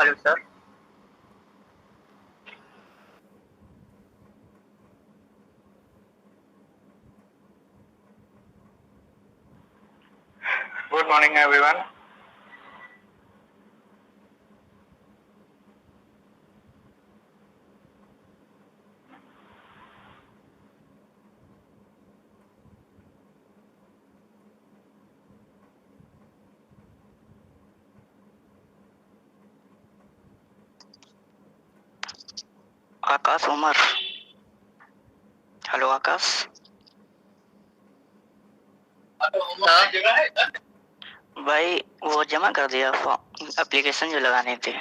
Hello sir. Good morning, everyone. आकाश Umar. Hello आकाश। भाई वो जमा कर दिया फॉर्म, एप्लीकेशन जो लगाने थे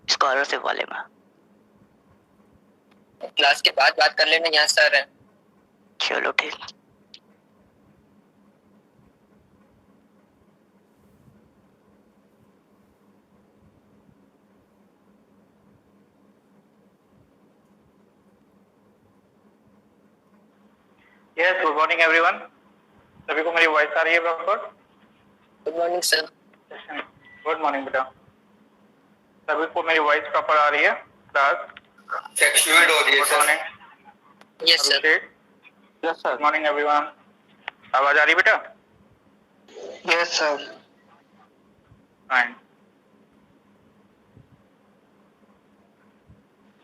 स्कॉलरशिप वाले में। क्लास के बाद बात कर लेना, यहाँ सर है। चलो ठीक। Yes, good morning, everyone. सभी को मेरी वॉइस आ रही है proper? Good morning sir. Good morning बेटा। सभी को मेरी वॉइस प्रॉपर आ रही है? क्लास फ्लूइड हो रही है sir. Yes sir. Yes sir. Good morning everyone. आवाज आ रही है बेटा? Yes sir. फाइन।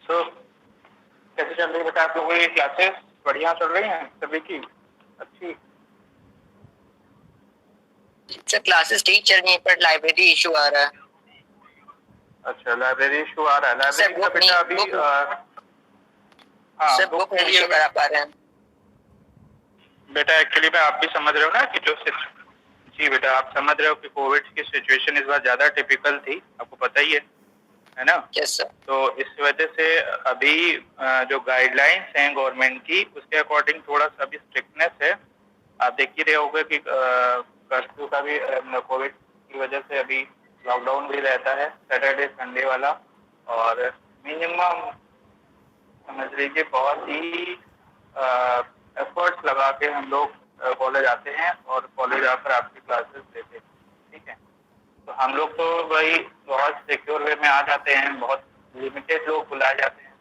सो कैसे चल रही है बेटा आप लोगों की क्लासेस? बढ़िया चल रही हैं सभी की? अच्छी। सर क्लासेस ठीक चल रही है पर लाइब्रेरी इशू आ रहा है। अच्छा, लाइब्रेरी इशू आ रहा है। लाइब्रेरी का बेटा अभी सर बुक नहीं इशू करा पा रहे हैं बेटा। एक्चुअली में आप भी समझ रहे हो ना कि जी बेटा, आप समझ रहे हो कि कोविड की सिचुएशन इस बार ज्यादा टिपिकल थी, आपको पता ही है ना? Yes sir. तो इस वजह से अभी जो गाइडलाइंस हैं गवर्नमेंट की, उसके अकॉर्डिंग थोड़ा सा अभी स्ट्रिक्टनेस है। आप देख ही रहे होंगे कि कर्फ्यू का भी कोविड की वजह से अभी लॉकडाउन भी रहता है सैटरडे संडे वाला। और मिनिमम समझ लीजिए बहुत ही एफर्ट्स लगा के हम लोग कॉलेज आते हैं और कॉलेज आकर आपकी क्लासेस लेते हैं। ठीक है, तो हम लोग तो भाई बहुत सिक्योर वे में आ जाते हैं, बहुत लिमिटेड लोग बुलाए जाते हैं।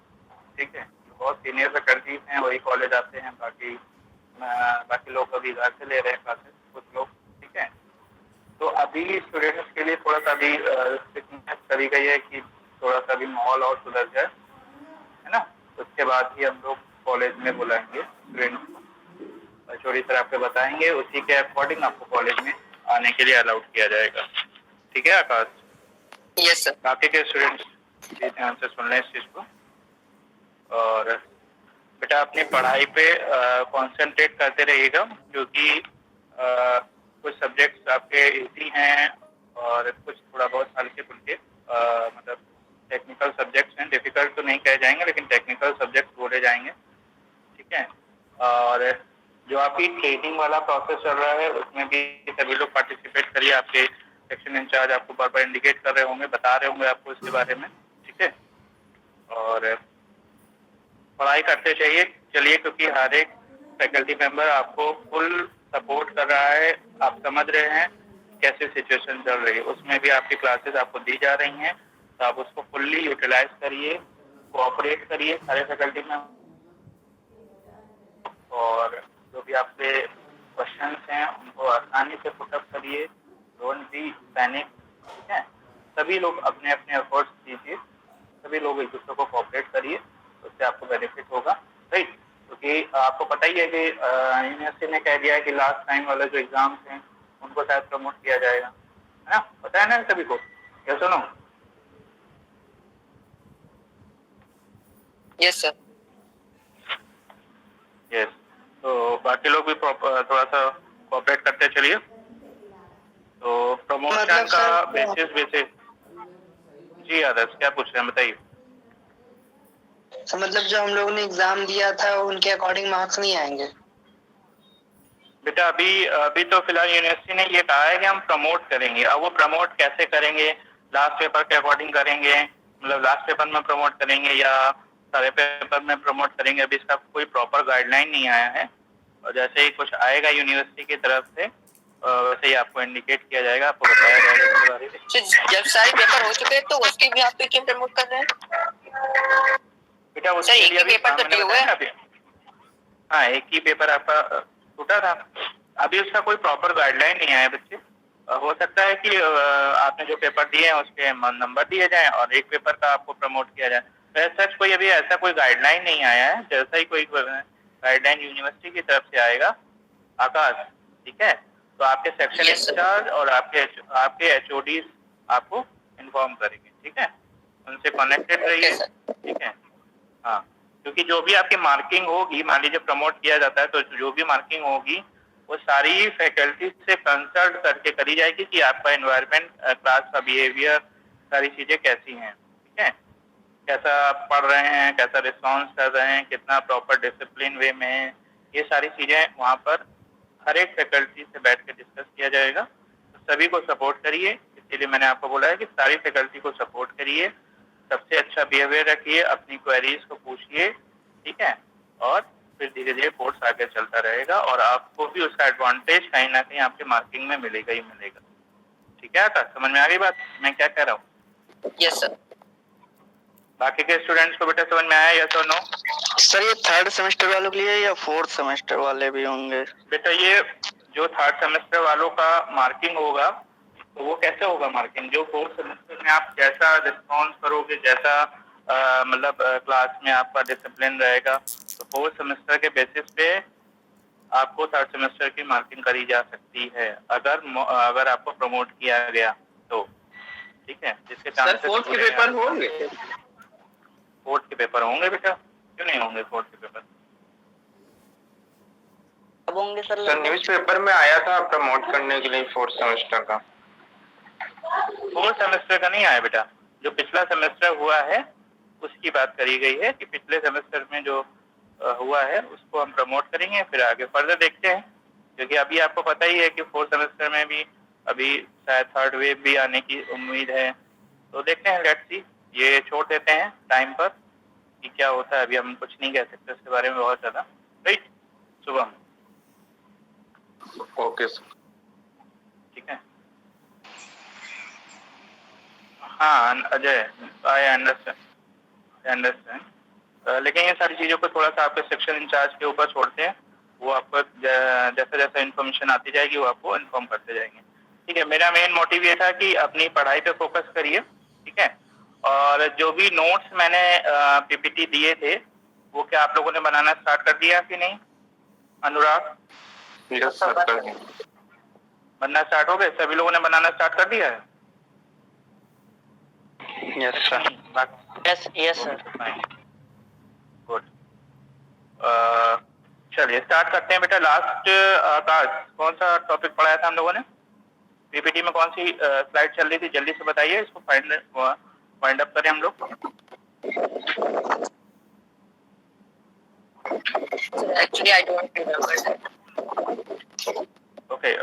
ठीक है, बहुत सीनियर फैकल्टीज हैं वही कॉलेज आते हैं, बाकी लोग अभी घर से ले रहे हैं क्लासेस कुछ लोग। ठीक है, तो अभी स्टूडेंट्स के लिए थोड़ा सा अभी स्ट्रिक्टनेस करी गई है कि थोड़ा सा अभी माहौल और सुधर जाए, है ना? उसके बाद ही हम लोग कॉलेज में बुलाएंगे स्टूडेंट्स को, चोरी तरह आपको बताएंगे, उसी के अकॉर्डिंग आपको कॉलेज में आने के लिए अलाउड किया जाएगा। ठीक है आकाश? Yes sir. बाकी के स्टूडेंट्स भी ध्यान से सुन लें इस चीज को। और बेटा अपनी पढ़ाई पे कंसंट्रेट करते रहिएगा, क्योंकि कुछ सब्जेक्ट्स आपके इजी हैं और कुछ थोड़ा बहुत हल्के फुल्के मतलब टेक्निकल सब्जेक्ट्स हैं। डिफिकल्ट तो नहीं कहे जाएंगे लेकिन टेक्निकल सब्जेक्ट्स बोले जाएंगे। ठीक है, और जो आपकी ट्रेनिंग वाला प्रोसेस चल रहा है उसमें भी सभी लोग पार्टिसिपेट करिए। आपके सेक्शन इंचार्ज आपको बार बार इंडिकेट कर रहे होंगे, बता रहे होंगे आपको इसके बारे में। ठीक है, और पढ़ाई करते चलिए क्योंकि हर एक फैकल्टी मेंबर आपको फुल सपोर्ट कर रहा है। आप समझ रहे हैं कैसे सिचुएशन चल रही है, उसमें भी आपकी क्लासेस आपको दी जा रही हैं, तो आप उसको फुल्ली यूटिलाइज करिए, कोऑपरेट करिए सारे फैकल्टी में। और जो भी आपसे क्वेश्चंस हैं उनको आसानी से पुटअप करिए, डोंट बी पैनिक। ठीक है, सभी लोग अपने अपने एफर्ट्स दीजिए, सभी लोग एक दूसरे को कोऑपरेट करिए, उससे आपको बेनिफिट होगा। राइट, क्योंकि आपको पता ही है कि यूनिवर्सिटी ने कह दिया है कि लास्ट टाइम वाले जो एग्जाम्स हैं उनको शायद प्रमोट किया जाएगा, है ना? पता है ना सभी को? क्या सुनो? Yes sir. यस, तो बाकी लोग भी थोड़ा सा कोऑपरेट करते चलिए। तो प्रमोशन का बेसिस जी आदर्श क्या पूछ रहे हैं बताइए। तो मतलब जो हम लोगों ने एग्जाम दिया था उनके अकॉर्डिंग मार्क्स नहीं आएंगे? बेटा अभी तो फिलहाल यूनिवर्सिटी ने ये कहा है कि हम प्रमोट करेंगे। अब वो प्रमोट कैसे करेंगे? लास्ट पेपर के अकॉर्डिंग करेंगे, मतलब लास्ट पेपर में प्रमोट करेंगे या सारे पेपर में प्रमोट करेंगे, अभी इसका कोई प्रॉपर गाइडलाइन नहीं आया है। और जैसे ही कुछ आएगा यूनिवर्सिटी की तरफ से वैसे ही आपको इंडिकेट किया जाएगा, आपको बताया जाएगा इसके बारे में। तो जब सारे पेपर हो चुके हैं तो उसके भी आप क्यों प्रमोट कर रहे हैं बेटा? सर? उसके एक लिए ही अभी पेपर तो मैंने दिए हुए बताया ना हैं। अभी। हाँ, एक ही पेपर आपका छूटा था। अभी उसका कोई प्रॉपर गाइडलाइन नहीं आया बच्चे। हो सकता है कि आपने जो पेपर दिए हैं उसके नंबर दिए जाएं और एक पेपर का आपको प्रमोट किया जाए। तो सच कोई अभी ऐसा कोई गाइडलाइन नहीं आया है। जैसा ही कोई गाइडलाइन यूनिवर्सिटी की तरफ से आएगा आकाश, ठीक है, तो आपके सेक्शन Yes, sir. इंचार्ज और आपके एचओडी आपको इन्फॉर्म करेंगे, ठीक है। उनसे कनेक्टेड रहिए, Okay, sir. ठीक है। हाँ, क्योंकि जो भी आपकी मार्किंग होगी, मान लीजिए प्रमोट किया जाता है, तो जो भी मार्किंग होगी वो सारी फैकल्टी से कंसल्ट करके करी जाएगी कि आपका एनवायरनमेंट, क्लास का बिहेवियर, सारी चीजें कैसी हैं, ठीक है। कैसा पढ़ रहे हैं, कैसा रिस्पॉन्स कर रहे हैं, कितना प्रॉपर डिसिप्लिन वे में है, ये सारी चीजें वहाँ पर हर एक फैकल्टी से बैठ के डिस्कस किया जाएगा। तो सभी को सपोर्ट करिए, इसीलिए मैंने आपको बोला है कि सारी फैकल्टी को सपोर्ट करिए, सबसे अच्छा बिहेवियर रखिए, अपनी क्वेरीज को पूछिए, ठीक है। और फिर धीरे धीरे कोर्स आगे चलता रहेगा और आपको भी उसका एडवांटेज कहीं ना कहीं आपके मार्किंग में मिलेगा ही मिलेगा, ठीक है। आकाश, समझ में आ गई बात मैं क्या कह रहा हूँ? Yes sir. बाकी के स्टूडेंट्स को बेटा समझ में आया या तो नो? सर ये थर्ड सेमेस्टर वालों के लिए या फोर्थ सेमेस्टर वाले भी होंगे? बेटा ये जो थर्ड सेमेस्टर वालों का मार्किंग होगा तो वो कैसे होगा मार्किंग? जो फोर्थ सेमेस्टर में आप जैसा रिस्पॉन्स करोगे, जैसा मतलब क्लास में आपका डिसिप्लिन रहेगा, तो फोर्थ सेमेस्टर के बेसिस पे आपको थर्ड सेमेस्टर की मार्किंग करी जा सकती है अगर आपको प्रमोट किया गया तो, ठीक है। जिसके सर फोर्थ के पेपर होंगे? फोर्थ के पेपर होंगे बेटा, क्यों नहीं होंगे फोर्थ के पेपर? कब होंगे सर? सर न्यूज़पेपर में आया था प्रमोट करने के लिए फोर्थ सेमेस्टर का। फोर्थ सेमेस्टर का नहीं आया बेटा, जो पिछला सेमेस्टर हुआ है उसकी बात करी गई है कि पिछले सेमेस्टर में जो हुआ है उसको हम प्रमोट करेंगे, फिर आगे फर्दर देखते हैं। क्योंकि अभी आपको पता ही है कि फोर्थ सेमेस्टर में भी अभी शायद थर्ड वेव भी आने की उम्मीद है, तो देखते हैं, लेट्स सी। ये छोड़ देते हैं टाइम पर कि क्या होता है, अभी हम कुछ नहीं कह सकते उसके बारे में बहुत ज्यादा, राइट शुभम? ओके सर, ठीक है। हाँ अजय, आई अंडरस्टैंड, लेकिन ये सारी चीज़ों को थोड़ा सा आपके सेक्शन इंचार्ज के ऊपर छोड़ते हैं। वो आपको जैसा जैसा इन्फॉर्मेशन आती जाएगी वो आपको इन्फॉर्म करते जाएंगे, ठीक है। मेरा मेन मोटिव ये था कि अपनी पढ़ाई पे फोकस करिए, ठीक है। और जो भी नोट्स मैंने पीपीटी दिए थे वो क्या आप लोगों ने बनाना स्टार्ट कर दिया कि नहीं? अनुराग? यस सर, कर दिया। बनना स्टार्ट हो गए? सभी लोगों ने बनाना स्टार्ट कर दिया है? Yes sir. Yes sir. Good. चलिए स्टार्ट करते हैं बेटा। लास्ट आकाश कौन सा टॉपिक पढ़ाया था हम लोगों ने? पीपीटी में कौन सी स्लाइड चल रही थी? जल्दी से बताइए, इसको फाइंड अप करें हम लोग। Actually I don't remember. Okay,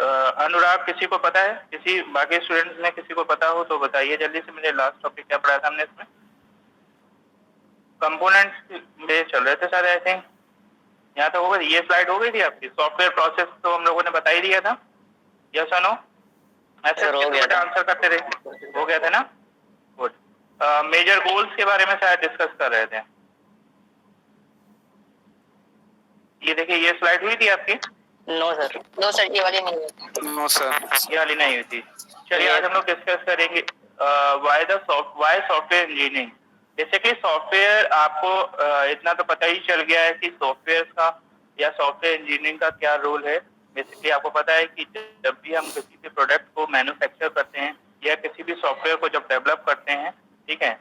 Anurag किसी को पता है? किसी बाकी स्टूडेंट्स में किसी को पता हो तो बताइए जल्दी से। मुझे लास्ट टॉपिक क्या पढ़ाया था हमने इसमें? कंपोनेंट्स में चल रहे थे सारे, आई थिंक। यहाँ तो हो गई, ये स्लाइड हो गई थी आपकी। सॉफ्टवेयर प्रोसेस तो हम लोगों ने बता ही दिया था, यस और नो? ऐसे आंसर करते रहे, हो गया था ना? गुड। मेजर गोल्स के बारे में शायद डिस्कस कर रहे थे। ये देखिए, ये स्लाइड हुई थी आपकी? नो सर, ये वाली नहीं हुई। नो सर, ये वाली नहीं हुई थी। चलिए आज हम लोग डिस्कस करेंगे why software engineering. Basically software आपको इतना तो पता ही चल गया है कि सॉफ्टवेयर का या सॉफ्टवेयर इंजीनियरिंग का क्या रोल है। बेसिकली आपको पता है कि जब भी हम किसी भी प्रोडक्ट को मैन्युफैक्चर करते हैं या किसी भी सॉफ्टवेयर को जब डेवलप करते हैं, ठीक है,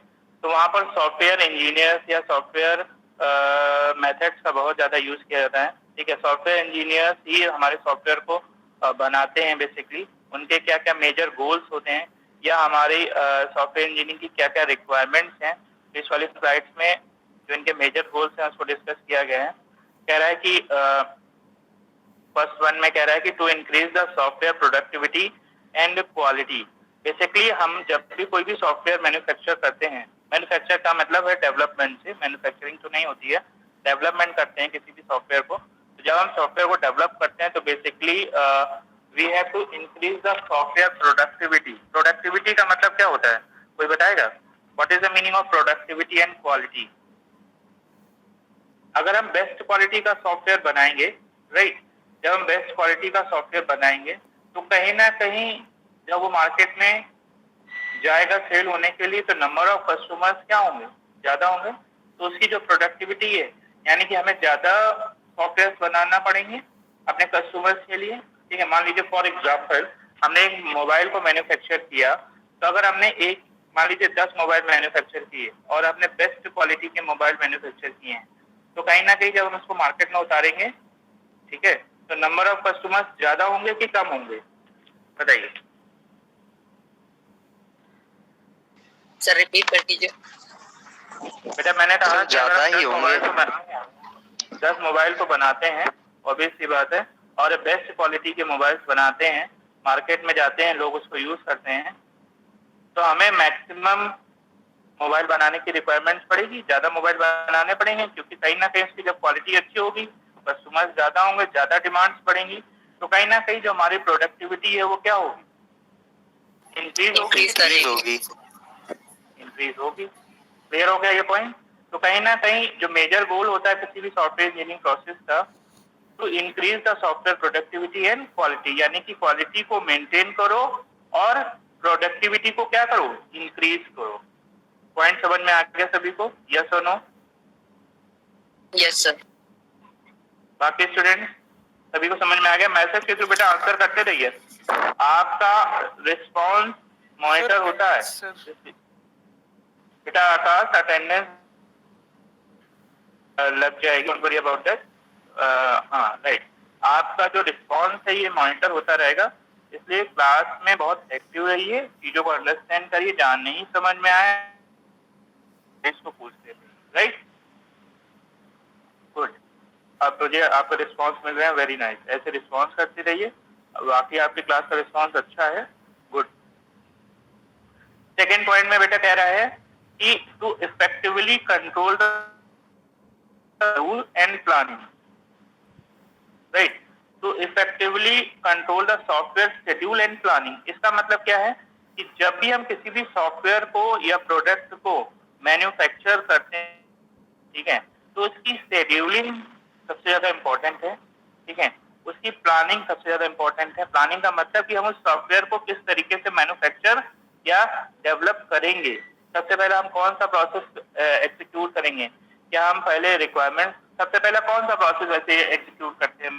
तो वहाँ पर सॉफ्टवेयर इंजीनियर्स या सॉफ्टवेयर मेथड्स का बहुत ज़्यादा यूज़ किया जाता है, ठीक है। सॉफ्टवेयर इंजीनियर्स ही हमारे सॉफ्टवेयर को बनाते हैं। बेसिकली उनके क्या क्या मेजर गोल्स होते हैं या हमारी सॉफ्टवेयर इंजीनियरिंग की क्या क्या रिक्वायरमेंट्स हैं, इस वाली स्लाइड्स में जो इनके मेजर गोल्स हैं उसको डिस्कस किया गया है। कह रहा है कि फर्स्ट वन में कह रहा है कि to increase the software productivity and quality. Basically हम जब भी कोई भी सॉफ्टवेयर मैन्युफैक्चर करते हैं, मैन्युफैक्चर का मतलब है डेवलपमेंट से, मैन्युफैक्चरिंग तो नहीं होती है, डेवलपमेंट करते हैं किसी भी सॉफ्टवेयर को। तो जब हम सॉफ्टवेयर को डेवलप करते हैं तो basically we have to increase the software productivity. Productivity का मतलब क्या होता है, कोई बताएगा? What is the meaning of productivity and quality? अगर हम बेस्ट क्वालिटी का सॉफ्टवेयर बनाएंगे, राइट, जब हम बेस्ट क्वालिटी का सॉफ्टवेयर बनाएंगे तो कहीं ना कहीं जब वो मार्केट में जाएगा सेल होने के लिए, तो नंबर ऑफ कस्टमर्स क्या होंगे, ज्यादा होंगे। तो उसकी जो प्रोडक्टिविटी है, यानी कि हमें ज्यादा सॉफ्टवेयर बनाना पड़ेंगे अपने कस्टमर्स के लिए। ठीक है, मान लीजिए फॉर एग्जांपल हमने एक मोबाइल को मैन्युफैक्चर किया, तो अगर हमने एक मान लीजिए 10 मोबाइल मैन्युफैक्चर किए और हमने बेस्ट क्वालिटी के मोबाइल मैन्युफैक्चर किए हैं, तो कहीं ना कहीं जब हम उसको मार्केट में उतारेंगे, ठीक है, तो नंबर ऑफ कस्टमर्स ज्यादा होंगे कि कम होंगे, बताइए। सर रिपीट कर दीजिए। बेटा मैंने कहा ज्यादा ही होंगे। 10 मोबाइल को बनाते हैं, ऑब्वियस सी बात है, और बेस्ट क्वालिटी के मोबाइल्स बनाते हैं, मार्केट में जाते हैं, लोग उसको यूज करते हैं, तो हमें मैक्सिमम मोबाइल बनाने की रिक्वायरमेंट्स पड़ेगी, ज्यादा मोबाइल बनाने पड़ेंगे, क्योंकि कहीं ना कहीं उसकी जब क्वालिटी अच्छी होगी, कस्टमर्स ज्यादा होंगे, ज्यादा डिमांड्स पड़ेंगी, तो कहीं ना कहीं जो हमारी प्रोडक्टिविटी है वो क्या होगी, इंक्रीज होगी। क्लियर हो गया ये पॉइंट? तो कहीं ना कहीं जो मेजर गोल होता है किसी भी सॉफ्टवेयर इंजीनियरिंग प्रोसेस का, to increase the software productivity and quality, यानी कि क्वालिटी को मेंटेन करो और प्रोडक्टिविटी को क्या करो, इंक्रीज करो। पॉइंट समझ में आ गया सभी को? यस और नो? Yes sir. बाकी स्टूडेंट्स सभी को समझ में आ गया? मैसेज के थ्रू बेटा आंसर करते रहिए। आपका रिस्पॉन्स मॉनिटर होता है बेटा, आकाश अटेंडेंस लग जाएगी, डोंट वरी अबाउट दैट। हाँ राइट, आपका जो रिस्पॉन्स है ये मॉनिटर होता रहेगा, इसलिए क्लास में बहुत एक्टिव रहिए, चीजों को अंडरस्टैंड करिए, जहाँ नहीं समझ में आए इसको पूछते रहिए, राइट? गुड, अब मुझे आपका रिस्पॉन्स मिल रहा है, वेरी नाइस। ऐसे रिस्पॉन्स करते रहिए, बाकी आपकी क्लास का रिस्पॉन्स अच्छा है, गुड। सेकेंड पॉइंट में बेटा कह रहा है कि to effectively control the rule and planning, right, to effectively control the software schedule and planning. इसका मतलब क्या है कि जब भी हम किसी भी सॉफ्टवेयर को या प्रोडक्ट को मैन्युफैक्चर करते हैं, ठीक है, तो उसकी शेड्यूलिंग सबसे ज्यादा इंपॉर्टेंट है, ठीक है, उसकी प्लानिंग सबसे ज्यादा इंपॉर्टेंट है। प्लानिंग का मतलब कि हम उस सॉफ्टवेयर को किस तरीके से मैन्युफैक्चर या डेवलप करेंगे। सबसे पहले हम कौन सा प्रोसेस एग्जीक्यूट करेंगे, क्या हम पहले रिक्वायरमेंट, सबसे पहले कौन सा प्रोसेस वैसे एग्जीक्यूट करते हैं?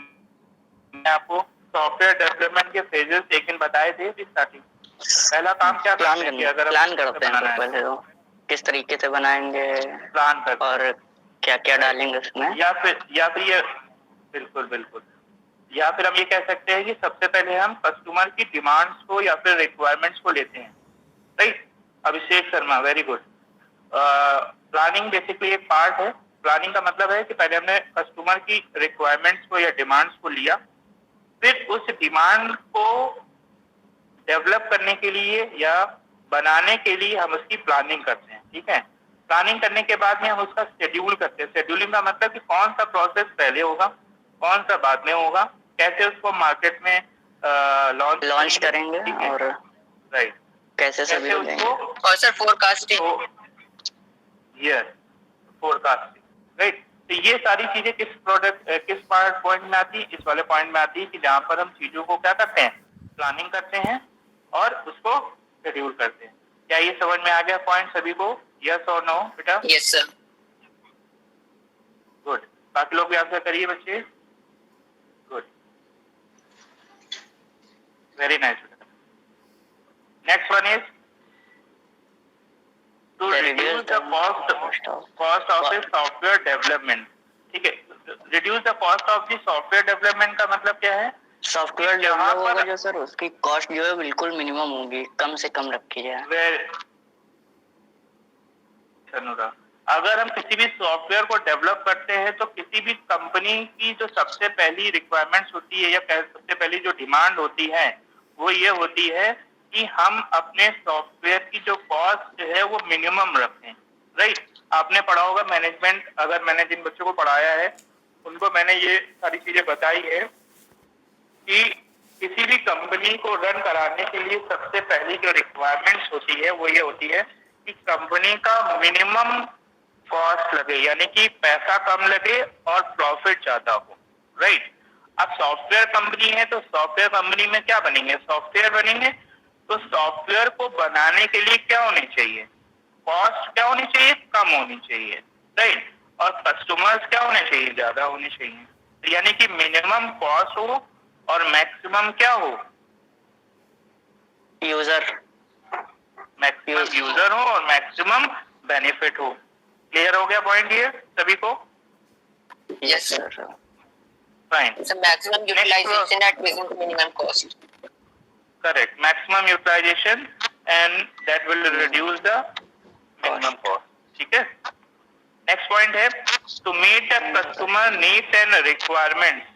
मैं आपको सॉफ्टवेयर डेवलपमेंट के फेजेस एक दिन बताए थे स्टार्टिंग। पहला काम क्या प्लान करते हैं पहले तो किस तरीके से बनाएंगे, प्लान करते और क्या क्या डालेंगे उसमें, या फिर ये बिल्कुल, या फिर हम ये कह सकते हैं कि सबसे पहले हम कस्टमर की डिमांड्स को या फिर रिक्वायरमेंट्स को लेते हैं, right? Abhishek Sharma, very good. Planning basically एक पार्ट है। प्लानिंग का मतलब है कि पहले हमने कस्टमर की रिक्वायरमेंट्स को या डिमांड्स को लिया, फिर उस डिमांड को डेवलप करने के लिए या बनाने के लिए हम उसकी प्लानिंग करते हैं, ठीक है। प्लानिंग करने के बाद में हम उसका शेड्यूल करते हैं। शेड्यूलिंग का मतलब कि कौन सा प्रोसेस पहले होगा, कौन सा बाद में होगा, कैसे उसको मार्केट में लॉन्च करेंगे, और राइट, कैसे सभी उसको, और sir forecasting, yes forecasting, right. तो ये सारी चीजें किस पॉइंट में आती है? इस वाले पॉइंट में आती है कि जहाँ पर हम चीजों को क्या करते हैं, प्लानिंग करते हैं और उसको शेड्यूल करते हैं। क्या ये समझ में आ गया पॉइंट सभी को? यस और नो बेटा? Yes sir. गुड, बाकी लोग भी आंसर करिए बच्चे। Good, very nice. Next one is to reduce the cost of a software development, ठीक है। Reduce the cost of the software development का मतलब क्या है? सॉफ्टवेयर डेवलप होगा जो सर, उसकी कॉस्ट जो है बिल्कुल मिनिमम होगी, कम से कम रखी जाए। अगर हम किसी भी सॉफ्टवेयर को डेवलप करते हैं तो किसी भी कंपनी की जो सबसे पहली रिक्वायरमेंट्स होती है या सबसे पहली जो डिमांड होती है वो ये होती है कि हम अपने सॉफ्टवेयर की जो कॉस्ट है वो मिनिमम रखें, राइट। आपने पढ़ा होगा मैनेजमेंट, अगर मैंने जिन बच्चों को पढ़ाया है उनको मैंने ये सारी चीजें बताई है कि किसी भी कंपनी को रन कराने के लिए सबसे पहली जो रिक्वायरमेंट्स होती है वो ये होती है कि कंपनी का मिनिमम कॉस्ट लगे, यानी कि पैसा कम लगे और प्रॉफिट ज्यादा हो, राइट। अब सॉफ्टवेयर कंपनी है तो सॉफ्टवेयर कंपनी में क्या बनेंगे, सॉफ्टवेयर बनेंगे, तो सॉफ्टवेयर को बनाने के लिए क्या होनी चाहिए, कॉस्ट क्या होनी चाहिए, कम होनी चाहिए, राइट। और कस्टमर्स क्या होने चाहिए, ज्यादा होने चाहिए। तो यानी कि मिनिमम कॉस्ट हो और मैक्सिमम क्या हो, यूजर मैक्सिमम यूजर हो और मैक्सिमम बेनिफिट हो। क्लियर हो गया पॉइंट ये सभी को? Yes sir. Fine. So maximum utilization at present minimum cost. Correct. Maximum utilization and that will reduce the minimum cost. ठीक है? Next point है to meet the customer needs and requirements.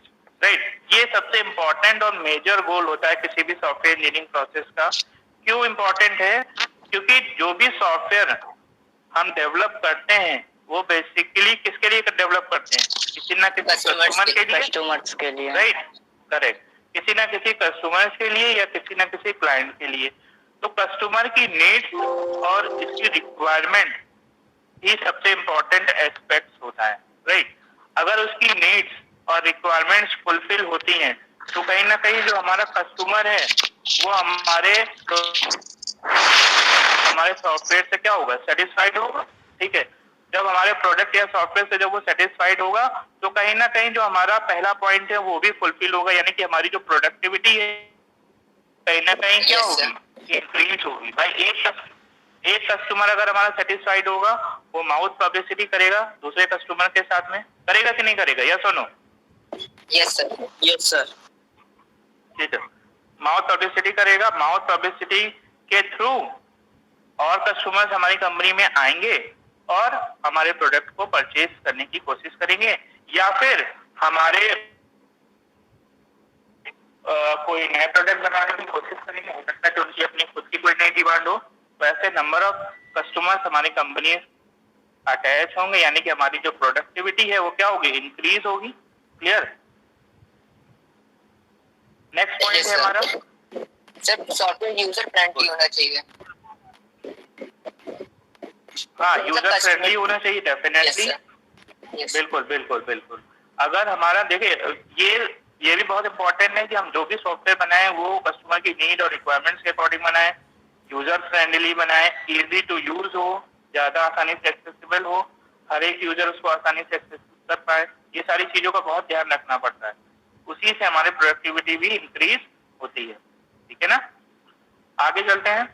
Right? ये सबसे important और major goal होता है किसी भी सॉफ्टवेयर इंजीनियरिंग प्रोसेस का। क्यों important है? क्योंकि जो भी सॉफ्टवेयर हम डेवलप करते हैं वो बेसिकली किसके लिए डेवलप करते हैं, किसी ना किसी कस्टमर के लिए, कस्टमर्स के लिए, राइट, करेक्ट, किसी ना किसी कस्टमर्स के लिए या किसी ना किसी क्लाइंट के लिए। तो कस्टमर की नीड्स और इसकी रिक्वायरमेंट ही सबसे इम्पोर्टेंट एस्पेक्ट्स होता है, राइट। अगर उसकी नीड्स और रिक्वायरमेंट्स फुलफिल होती हैं तो कहीं ना कहीं जो हमारा कस्टमर है वो हमारे सॉफ्टवेयर से क्या होगा, सेटिस्फाइड होगा, ठीक है। जब हमारे प्रोडक्ट या सॉफ्टवेयर से जब वो सेटिस्फाइड होगा तो कहीं ना कहीं जो हमारा पहला पॉइंट है वो भी फुलफिल होगा, यानी कि हमारी जो प्रोडक्टिविटी है कहीं ना कहीं क्या होगी, इंक्रीज होगी। भाई एक कस्टमर अगर हमारा सेटिस्फाइड होगा वो माउथ पब्लिसिटी करेगा दूसरे कस्टमर के साथ में, करेगा कि नहीं करेगा, यस और no? Yes sir, yes sir. ठीक है, माउथ पब्लिसिटी करेगा, माउथ पब्लिसिटी के थ्रू और कस्टमर्स हमारी कंपनी में आएंगे और हमारे प्रोडक्ट को परचेज करने की कोशिश करेंगे, या फिर हमारे कोई नए प्रोडक्ट बनाने की कोशिश करेंगे। हो सकता है कि उनकी अपनी खुद की कोई नई डिमांड हो, तो ऐसे नंबर ऑफ कस्टमर्स हमारी कंपनी अटैच होंगे, यानी कि हमारी जो प्रोडक्टिविटी है वो क्या होगी, इंक्रीज होगी। क्लियर? नेक्स्ट पॉइंट है हमारा सर सॉफ्टवेयर यूजर फ्रेंडली होना चाहिए। हाँ, यूजर फ्रेंडली होना चाहिए डेफिनेटली। बिल्कुल बिल्कुल बिल्कुल। अगर हमारा देखिए ये भी बहुत इंपॉर्टेंट है कि हम जो भी सॉफ्टवेयर बनाएं वो कस्टमर की नीड और रिक्वायरमेंट्स के अकॉर्डिंग बनाएं, यूजर फ्रेंडली बनाएं, इजी टू यूज हो, ज्यादा आसानी से एक्सेसिबल हो, हर एक यूजर उसको आसानी से एक्सेस कर पाए। ये सारी चीजों का बहुत ध्यान रखना पड़ता है, उसी से हमारी प्रोडक्टिविटी भी इंक्रीज होती है। ठीक है ना? आगे चलते हैं।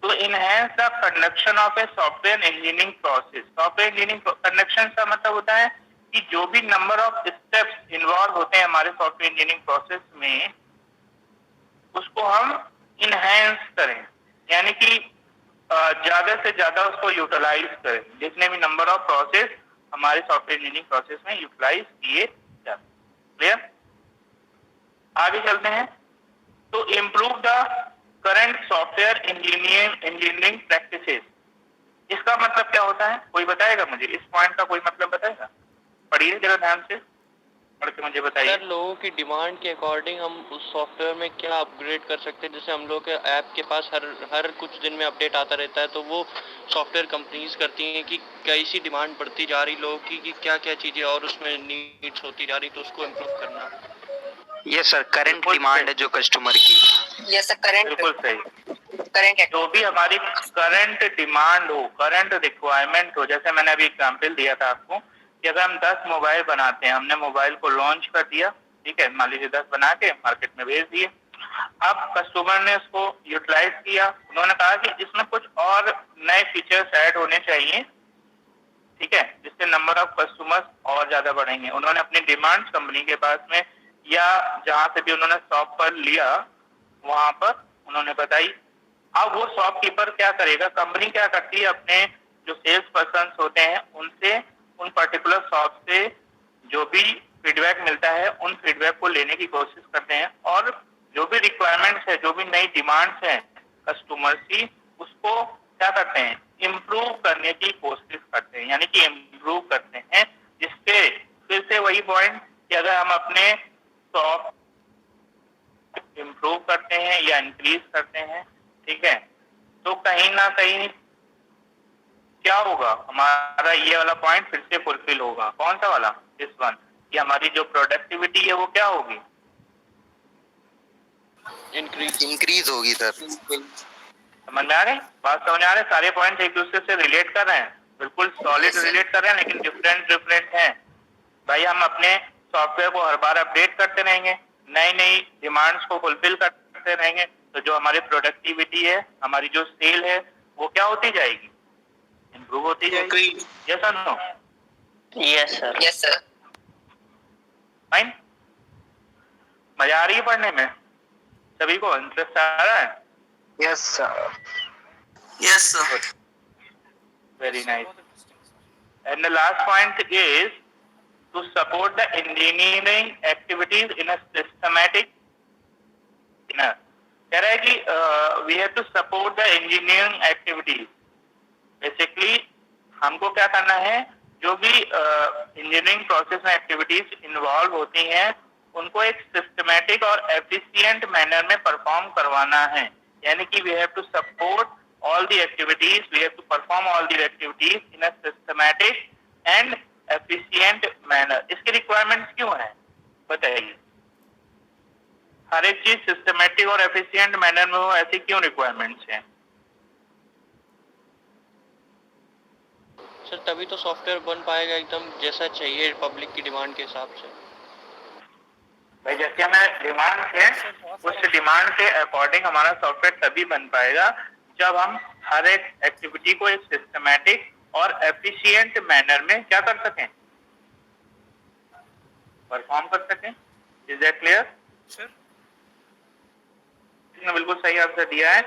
तो enhance the conduction of a software engineering process. Software engineering conduction का मतलब होता है कि जो भी नंबर ऑफ स्टेप्स इन्वॉल्व होते हैं हमारे सॉफ्टवेयर इंजीनियरिंग प्रोसेस में उसको हम इनहेंस करें, यानी कि ज्यादा से ज्यादा उसको यूटिलाइज करें। जितने भी नंबर ऑफ प्रोसेस हमारे सॉफ्टवेयर इंजीनियरिंग प्रोसेस में यूटिलाइज किए जाते हैं। क्लियर? आगे चलते हैं। तो improve the current software engineering practices. इसका मतलब क्या होता है, कोई बताएगा मुझे? इस पॉइंट का कोई मतलब बताएगा? पढ़िए जरा ध्यान से, पढ़ के मुझे बताइए। सर, लोगों की डिमांड के अकॉर्डिंग हम उस सॉफ्टवेयर में क्या अपग्रेड कर सकते हैं। जैसे हम लोग के ऐप के पास हर कुछ दिन में अपडेट आता रहता है, तो वो सॉफ्टवेयर कंपनीज करती हैं कि कैसी डिमांड बढ़ती जा रही लोगों की, कि क्या क्या चीज़ें और उसमें नीड्स होती जा रही, तो उसको इम्प्रूव करना। ये सर करंट डिमांड है जो कस्टमर की। यस सर, करंट, बिल्कुल सही। करंट जो भी हमारी करंट डिमांड हो, करंट रिक्वायरमेंट हो, जैसे मैंने अभी एग्जांपल दिया था आपको कि अगर हम 10 मोबाइल बनाते हैं, हमने मोबाइल को लॉन्च कर दिया, ठीक है, मान लीजिए 10 बना के मार्केट में भेज दिए। अब कस्टमर ने उसको यूटिलाइज किया, उन्होंने कहा कि इसमें कुछ और नए फीचर्स ऐड होने चाहिए, ठीक है, जिससे नंबर ऑफ कस्टमर्स और ज्यादा बढ़ेंगे। उन्होंने अपनी डिमांड कंपनी के पास में या जहां से भी उन्होंने शॉप पर लिया वहां पर उन्होंने बताई। अब वो शॉपकीपर क्या करेगा, कंपनी क्या करती है, अपने जो सेल्स पर्सन होते हैं उनसे उन पर्टिकुलर शॉप से जो भी फीडबैक मिलता है उन फीडबैक को लेने की कोशिश करते हैं और जो भी रिक्वायरमेंट्स है, जो भी नई डिमांड्स हैं कस्टमर की, उसको क्या करते हैं, इम्प्रूव करने की कोशिश करते हैं, यानी कि इम्प्रूव करते हैं। जिससे फिर से वही पॉइंट कि अगर हम अपने इम्प्रूव करते हैं या इंक्रीज करते हैं, ठीक है, तो कहीं ना कहीं क्या होगा, हमारा ये वाला पॉइंट फिर से फुलफिल होगा। कौन सा वाला? दिस वन, कि हमारी जो प्रोडक्टिविटी है वो क्या होगी? इंक्रीज होगी सर। समझ में आ रही बात? समझ आ रहे? सारे पॉइंट एक दूसरे से रिलेट कर रहे हैं, बिल्कुल सॉलिड रिलेट कर रहे हैं, लेकिन डिफरेंट हैं। भाई हम अपने सॉफ्टवेयर को हर बार अपडेट करते रहेंगे, नई नई डिमांड्स को फुलफिल करते रहेंगे, तो जो हमारी प्रोडक्टिविटी है, हमारी जो सेल है, वो क्या होती जाएगी? इम्प्रूव होती जाएगी। यस और नो? Yes sir. फाइन। मजा आ रही है पढ़ने में? सभी को इंटरेस्ट आ रहा है? Yes sir. Very nice. And the last point is to support the engineering activities in a systematic manner. कह रहा है कि we have to support the engineering activities. Basically हमको क्या करना है, जो भी इंजीनियरिंग प्रोसेस में एक्टिविटीज इन्वॉल्व होती हैं उनको एक सिस्टमैटिक और एफिशिएंट मैनर में परफॉर्म करवाना है। यानी कि we have to support all the activities, we have to perform all the activities in a systematic and efficient manner. इसके रिक्वायरमेंट्स क्यों हैं बताइए? हर एक चीज सिस्टमैटिक और एफिशिएंट मैनर में हो, ऐसी क्यों रिक्वायरमेंट्स हैं? सर तभी तो सॉफ्टवेयर बन पाएगा एकदम जैसा चाहिए पब्लिक की डिमांड के हिसाब से। भाई जैसे हमें डिमांड है, उस डिमांड के अकॉर्डिंग हमारा सॉफ्टवेयर तभी बन पाएगा जब हम हर एक एक्टिविटी को एक सिस्टमैटिक और एफिशिएंट मैनर में क्या कर सकें, परफॉर्म कर सकें। Is that clear sir? इसने बिल्कुल सही आंसर दिया है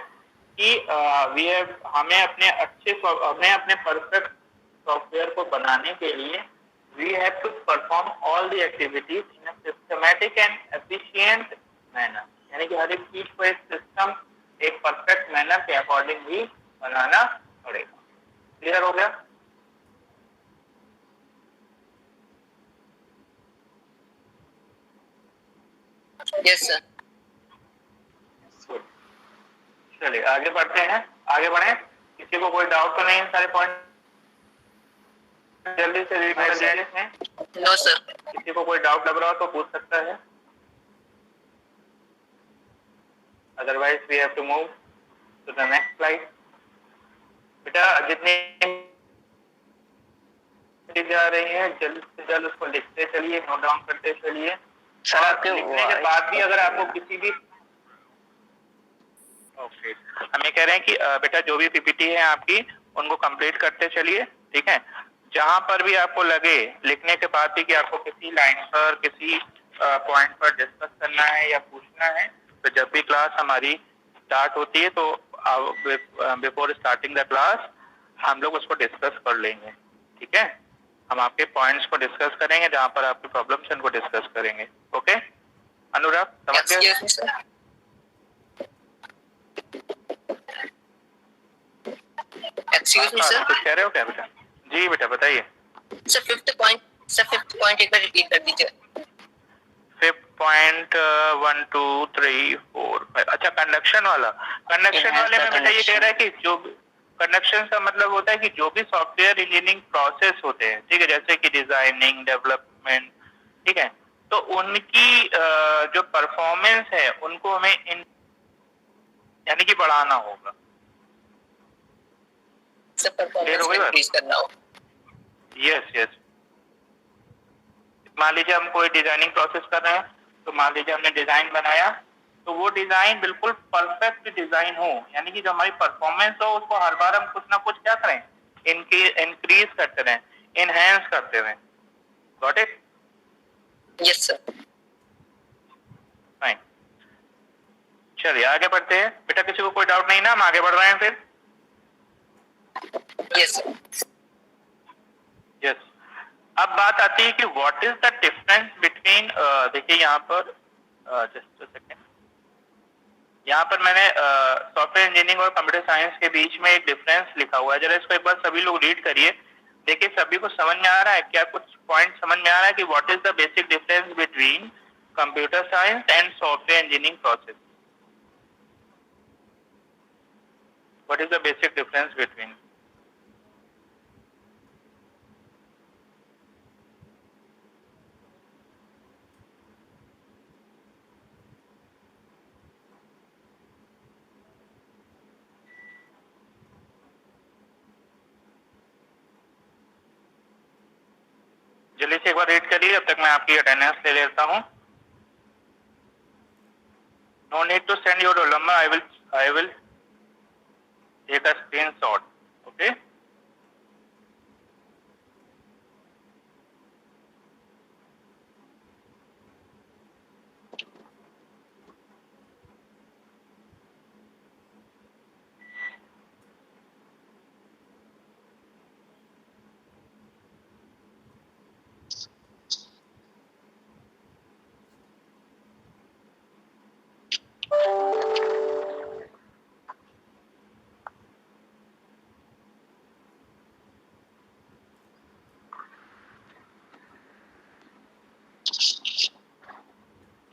कि हमें अपने परफेक्ट सॉफ्टवेयर को बनाने के लिए we have to perform all the activities in a systematic and efficient manner. यानी कि हर एक चीज को एक सिस्टम, एक परफेक्ट मैनर के अकॉर्डिंग भी बनाना पड़ेगा। क्लियर हो गया? Yes sir. चलिए आगे बढ़ते हैं, आगे बढ़े। किसी को कोई डाउट तो नहीं है? सारे पॉइंट जल्दी से रीड कर लीजिए। No sir. किसी को कोई डाउट लग रहा हो तो पूछ सकता है, otherwise we have to move to the next slide. बेटा जितने जा रही हैं जल्द से जल्द उसको लिखते चलिए, नोट डाउन करते चलिए। सर लिखने के बाद भी अगर आपको किसी भी ओके, हम ये कह रहे हैं कि बेटा जो भी पीपीटी है आपकी उनको कंप्लीट करते चलिए, ठीक है। जहां पर भी आपको लगे लिखने के बाद भी कि आपको किसी लाइन पर, किसी पॉइंट पर डिस्कस करना है या पूछना है, तो जब भी क्लास हमारी स्टार्ट होती है तो बिफोर स्टार्टिंग द क्लास हम लोग उसको डिस्कस कर लेंगे, ठीक है। हम आपके पॉइंट्स को डिस्कस करेंगे, जहां पर आपकी प्रॉब्लम्स हैं उनको डिस्कस करेंगे। ओके अनुराग, समझ गए? एक्सक्यूज मी सर, कुछ कह रहे हो क्या बेटा? जी बेटा बताइए। सर फिफ्थ पॉइंट एक बार रिपीट कर दीजिए। 1, 2, 3, 4, 5। अच्छा कंडक्शन वाले में बेटा ये कह रहा है कि जो कंडक्शन का मतलब होता है कि जो भी सॉफ्टवेयर इंजीनियरिंग प्रोसेस होते हैं, ठीक है, जैसे कि डिजाइनिंग, डेवलपमेंट, ठीक है, तो उनकी जो परफॉर्मेंस है उनको हमें यानी कि बढ़ाना होगा। यस मान लीजिए हम कोई डिजाइनिंग प्रोसेस कर रहे हैं, तो मान लीजिए हमने डिजाइन बनाया, तो वो डिजाइन बिल्कुल परफेक्ट डिजाइन हो, यानी कि जो हमारी परफॉर्मेंस हो उसको हर बार हम कुछ ना कुछ क्या करें, इंक्रीज करते रहें, एनहांस करते रहें। Got it? Yes sir. Fine, चलिए आगे बढ़ते हैं। बेटा किसी को कोई डाउट नहीं ना? हम आगे बढ़ रहे हैं फिर। यस यस अब बात आती है कि what is the difference between, देखिए यहाँ पर जस्ट अ सेकेंड, यहाँ पर मैंने सॉफ्टवेयर इंजीनियरिंग और कंप्यूटर साइंस के बीच में एक डिफरेंस लिखा हुआ है। जरा इसको एक बार सभी लोग रीड करिए, देखिए सभी को समझ में आ रहा है क्या? कुछ पॉइंट समझ में आ रहा है कि what is the basic difference between computer science and software engineering process. What is the basic difference between? जल्दी से एक बार रीड करिए, जब तक मैं आपकी अटेंडेंस ले लेता हूँ. No need to send your roll number. I will take a screenshot. Okay.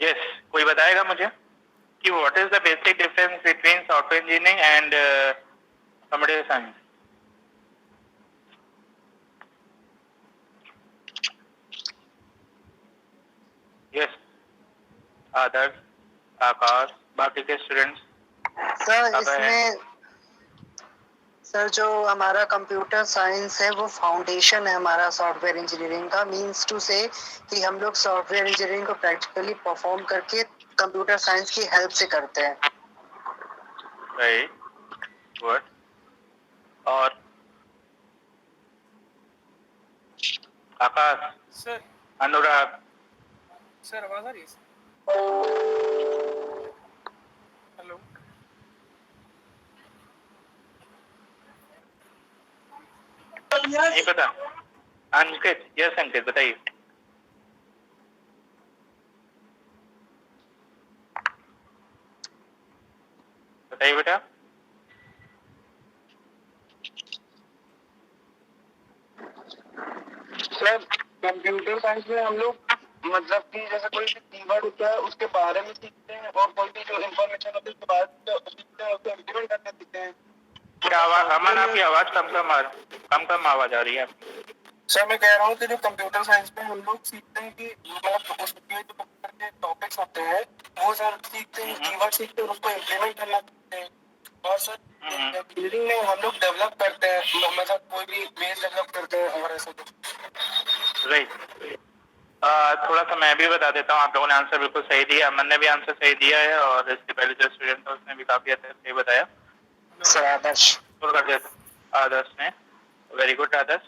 Yes, कोई बताएगा मुझे कि what is the basic difference between software engineering and computer science? Yes, आदर्श, आकाश, बाकी के स्टूडेंट्स. सर इसमें सर जो हमारा कंप्यूटर साइंस है वो फाउंडेशन है हमारा सॉफ्टवेयर इंजीनियरिंग का. मींस टू से कि हम लोग सॉफ्टवेयर इंजीनियरिंग को प्रैक्टिकली परफॉर्म करके कंप्यूटर साइंस की हेल्प से करते हैं. Right, good. और आकाश, सर अनुराग, सर आवाज आ रही है? हेलो. नहीं पता. अंकित, यस अंकित, बताइए. बताइए बेटा. सर कंप्यूटर साइंस में हम लोग मतलब कि जैसे कोई भी कीवर्ड होता है उसके बारे में सीखते हैं और कोई भी जो इंफॉर्मेशन होती है उसके बारे में सीखते हैं, उसको इम्प्लीमेंट करने सीखते हैं. क्या आवाज, अमन आपकी आवाज कम आवाज आ रही है आपकी. सर मैं कह रहा हूँ कि जो कंप्यूटर साइंस में हम लोग सीखते हैं कि मतलब उसके जो कंप्यूटर के टॉपिक्स होते हैं वो सर सीखते हैं, कीवर्ड सीखते हैं और उसको इम्प्लीमेंट करना सीखते हैं. और सर इंजीनियरिंग में हम लोग डेवलप करते हैं, मतलब कोई भी बेस डेवलप करते हैं और ऐसा कुछ. राइट. थोड़ा सा मैं भी बता देता हूँ. आप लोगों ने आंसर बिल्कुल सही दिया. अमन ने भी आंसर सही दिया है और इससे पहले जो स्टूडेंट था उसने भी काफी अच्छे से सही बताया. सर आदर्श ने, वेरी गुड आदर्श.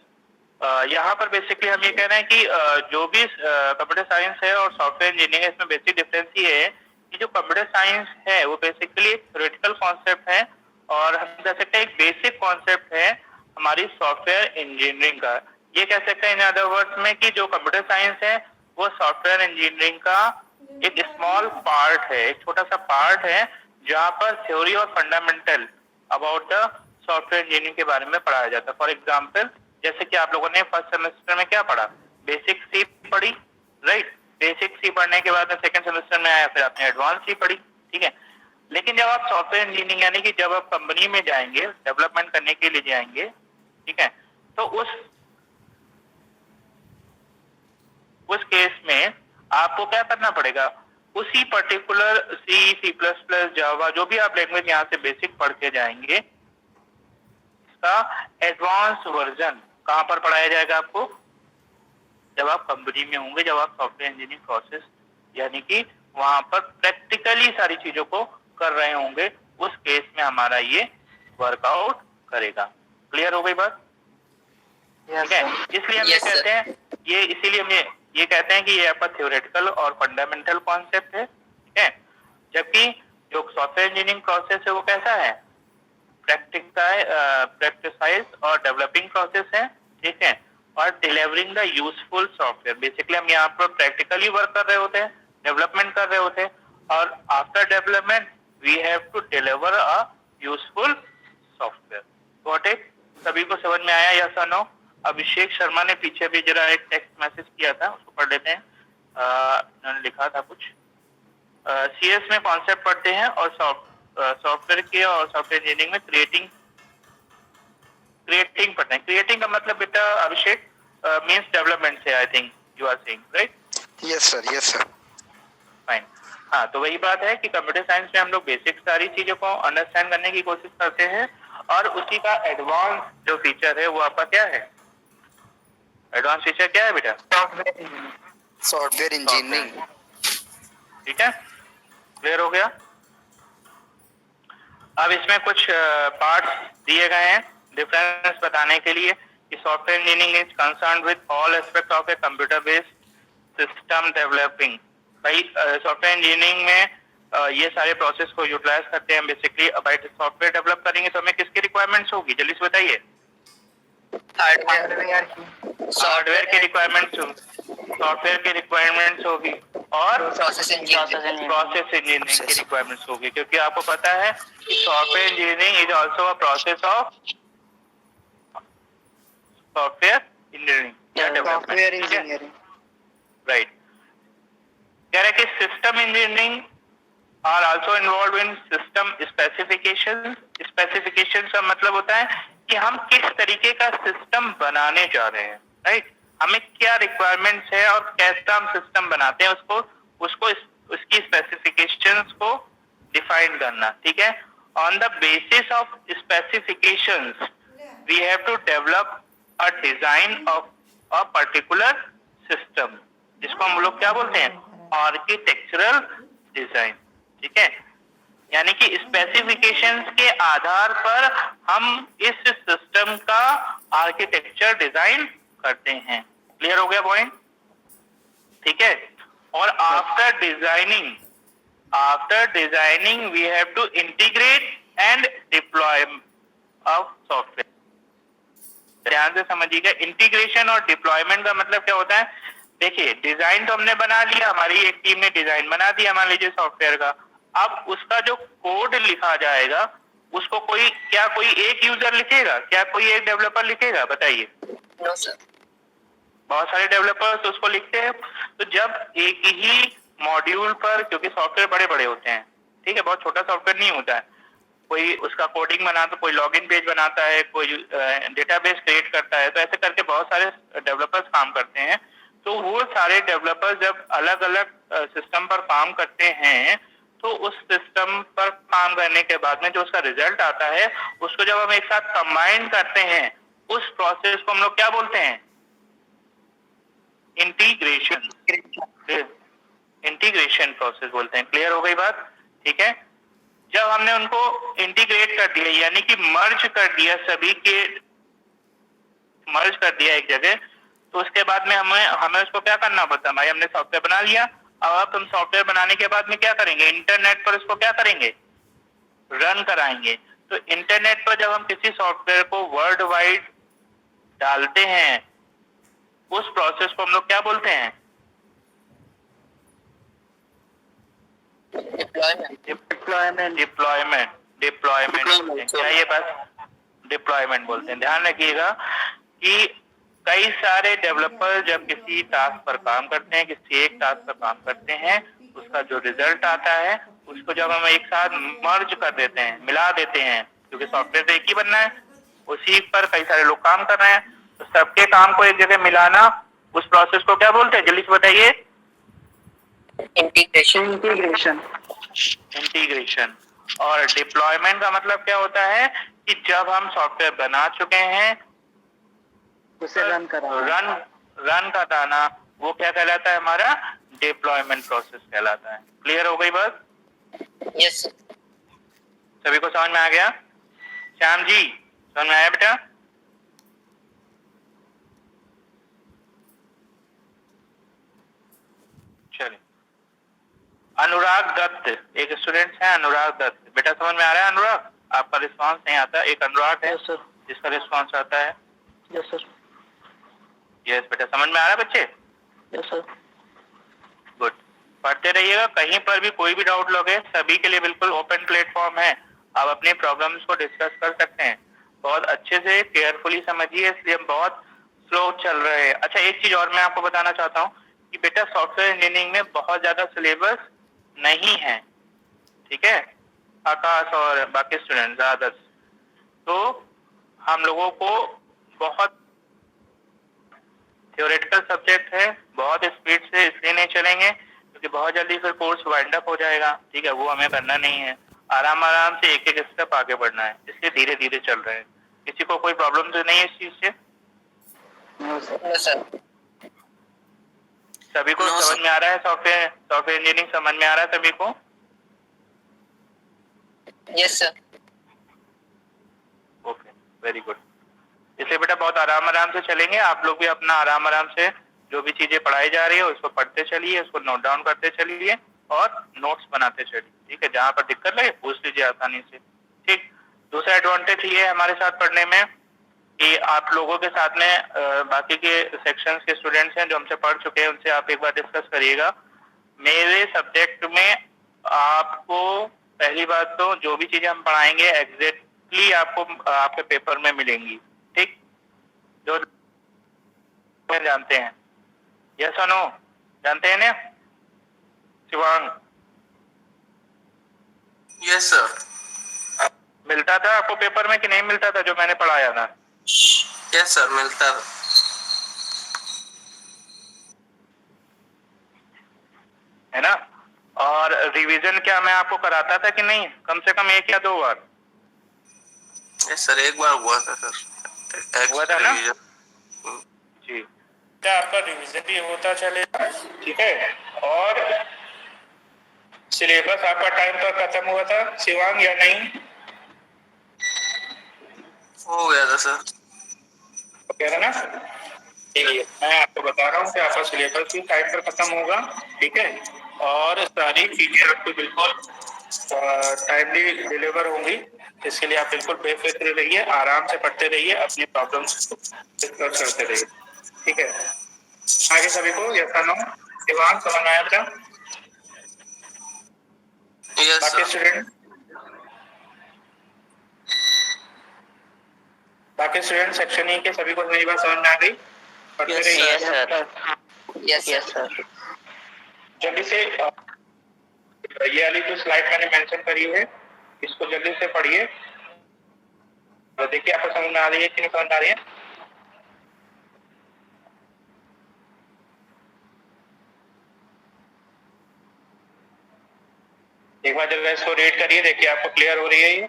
यहाँ पर बेसिकली हम ये कह रहे हैं कि जो भी कंप्यूटर साइंस है और सॉफ्टवेयर इंजीनियरिंग है, इसमें बेसिक डिफरेंस ये है कि जो कंप्यूटर साइंस है वो बेसिकली एक थ्योरेटिकल कॉन्सेप्ट है और हम कह सकते हैं एक बेसिक कॉन्सेप्ट है हमारी सॉफ्टवेयर इंजीनियरिंग का. ये कह सकते हैं इन अदर वर्ड्स में कि जो कंप्यूटर साइंस है वो सॉफ्टवेयर इंजीनियरिंग का एक स्मॉल पार्ट है, एक छोटा सा पार्ट है जहाँ पर थ्योरी और fundamental about the software engineering के बारे में पढ़ाया जाता है. फॉर एग्जाम्पल जैसे कि आप लोगों ने फर्स्ट सेमेस्टर में क्या पढ़ा, बेसिक सी पढ़ी. राइट, बेसिक सी पढ़ने के बाद में सेकंड सेमेस्टर में आया, फिर आपने एडवांस सी पढ़ी. ठीक है. लेकिन जब आप सॉफ्टवेयर इंजीनियरिंग यानी कि जब आप कंपनी में जाएंगे, डेवलपमेंट करने के लिए जाएंगे, ठीक है, तो उस केस में आपको क्या करना पड़ेगा, उसी पर्टिकुलर सी प्लस प्लस, जावा, जो भी आप लैंग्वेज यहाँ से बेसिक पढ़ के जाएंगे, इसका एडवांस वर्जन कहाँ पर पढ़ाया जाएगा आपको, जब आप कंपनी में होंगे, जब आप सॉफ्टवेयर इंजीनियरिंग प्रोसेस यानी कि वहां पर प्रैक्टिकली सारी चीजों को कर रहे होंगे, उस केस में हमारा ये वर्कआउट करेगा. क्लियर हो गई बात? ठीक है. इसलिए हम ये कहते हैं, इसीलिए हम ये कहते हैं कि ये आपका थ्योरेटिकल और फंडामेंटल कॉन्सेप्ट है. ठीक है. जबकि जो सॉफ्टवेयर इंजीनियरिंग प्रोसेस है वो कैसा है, प्रैक्टिसाइज और डेवलपिंग प्रोसेस है. ठीक है. और delivering the useful software. Basically हम यहाँ पर प्रैक्टिकली वर्क कर रहे होते हैं, डेवलपमेंट कर रहे होते हैं, और after development we have to deliver a useful software. Got it? सभी को समझ में आया या नो? अभिषेक शर्मा ने पीछे भी जरा एक टेक्स्ट मैसेज किया था, उसको पढ़ लेते हैं. उन्होंने लिखा था कुछ CS में कॉन्सेप्ट पढ़ते हैं और सॉफ्टवेयर के और सॉफ्टवेयर इंजीनियरिंग में क्रिएटिंग पढ़ते हैं। क्रिएटिंग का मतलब बेटा अभिषेक मींस डेवलपमेंट से, I think you are saying, right? Yes sir. Fine. हाँ, तो वही बात है कि कंप्यूटर साइंस में हम लोग बेसिक सारी चीजों को अंडरस्टैंड करने की कोशिश करते हैं और उसी का एडवांस जो फीचर है वो आपका क्या है? एडवांस फीचर क्या है बेटा? Software engineering. ठीक है, क्लियर हो गया? अब इसमें कुछ पार्ट्स दिए गए हैं डिफरेंस बताने के लिए कि software engineering is concerned with all aspect of a computer based system developing. भाई सॉफ्टवेयर इंजीनियरिंग में ये सारे प्रोसेस को यूटिलाइज करते हैं बेसिकली। भाई सॉफ्टवेयर डेवलप करेंगे तो हमें किसकी रिक्वायरमेंट्स होगी, जल्दी से बताइए? हार्डवेयर की रिक्वायरमेंट्स होगी, सॉफ्टवेयर की रिक्वायरमेंट्स होगी और प्रोसेस इंजीनियरिंग की रिक्वायरमेंट्स होगी, क्योंकि आपको पता है कि software engineering is also a process of software engineering. Right. कह रहे कि system engineering are also involve in system specification. Specification का मतलब होता है कि हम किस तरीके का सिस्टम बनाने जा रहे हैं, राइट? हमें क्या रिक्वायरमेंट्स है और कैसा हम सिस्टम बनाते हैं उसको उसकी स्पेसिफिकेशंस को डिफाइन करना, ठीक है? On the basis of specifications we have to develop a design of a particular system, जिसको हम लोग क्या बोलते हैं? आर्किटेक्चरल डिजाइन, ठीक है? यानी कि स्पेसिफिकेशंस के आधार पर हम इस सिस्टम का आर्किटेक्चर डिजाइन करते हैं। क्लियर हो गया पॉइंट? ठीक है। और after designing we have to integrate and deploy of software. ध्यान से समझिएगा, इंटीग्रेशन और डिप्लॉयमेंट का मतलब क्या होता है? देखिए, डिजाइन तो हमने बना लिया, हमारी एक टीम ने डिजाइन बना दिया मान लीजिए सॉफ्टवेयर का। अब उसका जो कोड लिखा जाएगा उसको कोई एक यूजर लिखेगा? क्या कोई एक डेवलपर लिखेगा? बताइए। No sir. बहुत सारे डेवलपर्स उसको लिखते हैं। तो जब एक ही मॉड्यूल पर, क्योंकि सॉफ्टवेयर बड़े बड़े होते हैं, ठीक है, बहुत छोटा सॉफ्टवेयर नहीं होता है, कोई उसका कोडिंग बनाता, कोई लॉगिन पेज बनाता है, कोई डेटाबेस क्रिएट करता है, तो ऐसे करके बहुत सारे डेवलपर्स काम करते हैं। तो वो सारे डेवलपर्स जब अलग अलग सिस्टम पर काम करते हैं तो उस सिस्टम पर काम करने के बाद में जो उसका रिजल्ट आता है उसको जब हम एक साथ कंबाइन करते हैं उस प्रोसेस को हम लोग क्या बोलते हैं? इंटीग्रेशन प्रोसेस बोलते हैं। क्लियर हो गई बात? ठीक है। जब हमने उनको इंटीग्रेट कर दिया यानी कि मर्ज कर दिया, सभी के मर्ज कर दिया एक जगह, तो उसके बाद में हमें उसको क्या करना पड़ता है? भाई हमने सॉफ्टवेयर बना लिया, अब हम सॉफ्टवेयर बनाने के बाद में क्या करेंगे? इंटरनेट पर उसको क्या करेंगे? रन कराएंगे। तो इंटरनेट पर जब हम किसी सॉफ्टवेयर को वर्ल्ड वाइड डालते हैं उस प्रोसेस को हम लोग क्या बोलते हैं? डिप्लॉयमेंट। क्या ये बस डिप्लॉयमेंट बोलते हैं? ध्यान रखिएगा कि कई सारे डेवलपर जब किसी टास्क पर काम करते हैं, किसी एक टास्क पर काम करते हैं, उसका जो रिजल्ट आता है उसको जब हम एक साथ मर्ज कर देते हैं, मिला देते हैं, क्योंकि सॉफ्टवेयर तो एक ही बनना है, उसी पर कई सारे लोग काम कर रहे हैं, तो सबके काम को एक जगह मिलाना, उस प्रोसेस को क्या बोलते हैं? जल्दी से बताइए। इंटीग्रेशन। और डिप्लॉयमेंट का मतलब क्या होता है कि जब हम सॉफ्टवेयर बना चुके हैं उसे रन कराना, वो क्या कहलाता है? हमारा डिप्लॉयमेंट प्रोसेस कहलाता है। क्लियर हो गई बात? Yes sir. सभी को समझ में आ गया? श्याम जी समझ में आया बेटा? चलिए। अनुराग दत्त एक स्टूडेंट है, अनुराग दत्त। बेटा समझ में आ रहा है अनुराग? आपका रिस्पांस नहीं आता। एक अनुराग है सर जिसका रिस्पांस आता है। Yes sir. यस बेटा, समझ में आ रहा है बच्चे? Yes sir. गुड। पढ़ते रहिएगा, कहीं पर भी कोई भी डाउट लोगे, सभी के लिए बिल्कुल ओपन प्लेटफॉर्म है, आप अपने प्रॉब्लम्स को डिस्कस कर सकते हैं। बहुत अच्छे से केयरफुली समझिए, इसलिए हम बहुत स्लो चल रहे हैं। अच्छा, एक चीज और मैं आपको बताना चाहता हूँ कि बेटा सॉफ्टवेयर इंजीनियरिंग में बहुत ज्यादा सिलेबस नहीं है, ठीक है, आकाश और बाकी स्टूडेंट्स अदर्स। तो हम लोगों को बहुत थ्योरेटिकल सब्जेक्ट है, बहुत स्पीड से इसलिए नहीं चलेंगे क्योंकि बहुत जल्दी फिर कोर्स वाइंड अप हो जाएगा, ठीक है, वो हमें करना नहीं है। आराम आराम से एक एक स्टेप आगे बढ़ना है, इसलिए धीरे धीरे चल रहे हैं। किसी को कोई प्रॉब्लम तो नहीं है इस चीज से? सर सभी को समझ में आ रहा है? सॉफ्टवेयर इंजीनियरिंग समझ में आ रहा है सभी को? Yes sir. Okay, very good. इसलिए बेटा बहुत आराम से चलेंगे। आप लोग भी अपना आराम से जो भी चीजें पढ़ाई जा रही है उसको पढ़ते चलिए, उसको नोट डाउन करते चलिए और नोट्स बनाते चलिए, ठीक है। जहाँ पर दिक्कत लगे पूछ लीजिए आसानी से, ठीक। दूसरा एडवांटेज ये है हमारे साथ पढ़ने में कि आप लोगों के साथ में बाकी के सेक्शंस के स्टूडेंट्स हैं जो हमसे पढ़ चुके हैं, उनसे आप एक बार डिस्कस करिएगा। मेरे सब्जेक्ट में आपको पहली बात तो जो भी चीजें हम पढ़ाएंगे एग्जैक्टली आपको आपके पेपर में मिलेंगी, ठीक, जो जानते हैं। यस और नो? जानते हैं ना शिवांग? Yes sir. मिलता था आपको पेपर में कि नहीं मिलता था जो मैंने पढ़ाया था? यस सर, मिलता था। है ना? और रिवीजन क्या मैं आपको कराता था कि नहीं, कम से कम 1 या 2 बार? यस सर, एक बार हुआ था सर। हुआ था ना जी। क्या आपका रिवीजन भी होता चलेगा, ठीक है। और सिलेबस आपका टाइम पर खत्म हुआ था शिवांग या नहीं? हो गया था सर। कह रहा ना, ठीक है। मैं आपको बता रहा हूँ कि आपका सिलेबस भी टाइम पर खत्म होगा, ठीक है, और सारी चीजें आपको बिल्कुल टाइमली डिलीवर होंगी। इसके लिए आप बिल्कुल बेफिक्र रहिए, आराम से पढ़ते रहिए, अपनी प्रॉब्लम्स को डिस्कस करते रहिए, ठीक है। आगे सभी को यस और नो? शिवांग समझ में आया था? यस बाकी सर। स्टूडेंट सेक्शन ई के सभी को नई बात समझ में आ गई? पढ़ते रहिए। Yes sir. Yes sir. जल्दी से ये वाली जो स्लाइड मैंने मेंशन करी है इसको जल्दी से पढ़िए और देखिए आपको समझ में आ रही है कि नहीं समझ में आ रही है? एक बार जब इसको रीड करिए, देखिए आपको क्लियर हो रही है ये?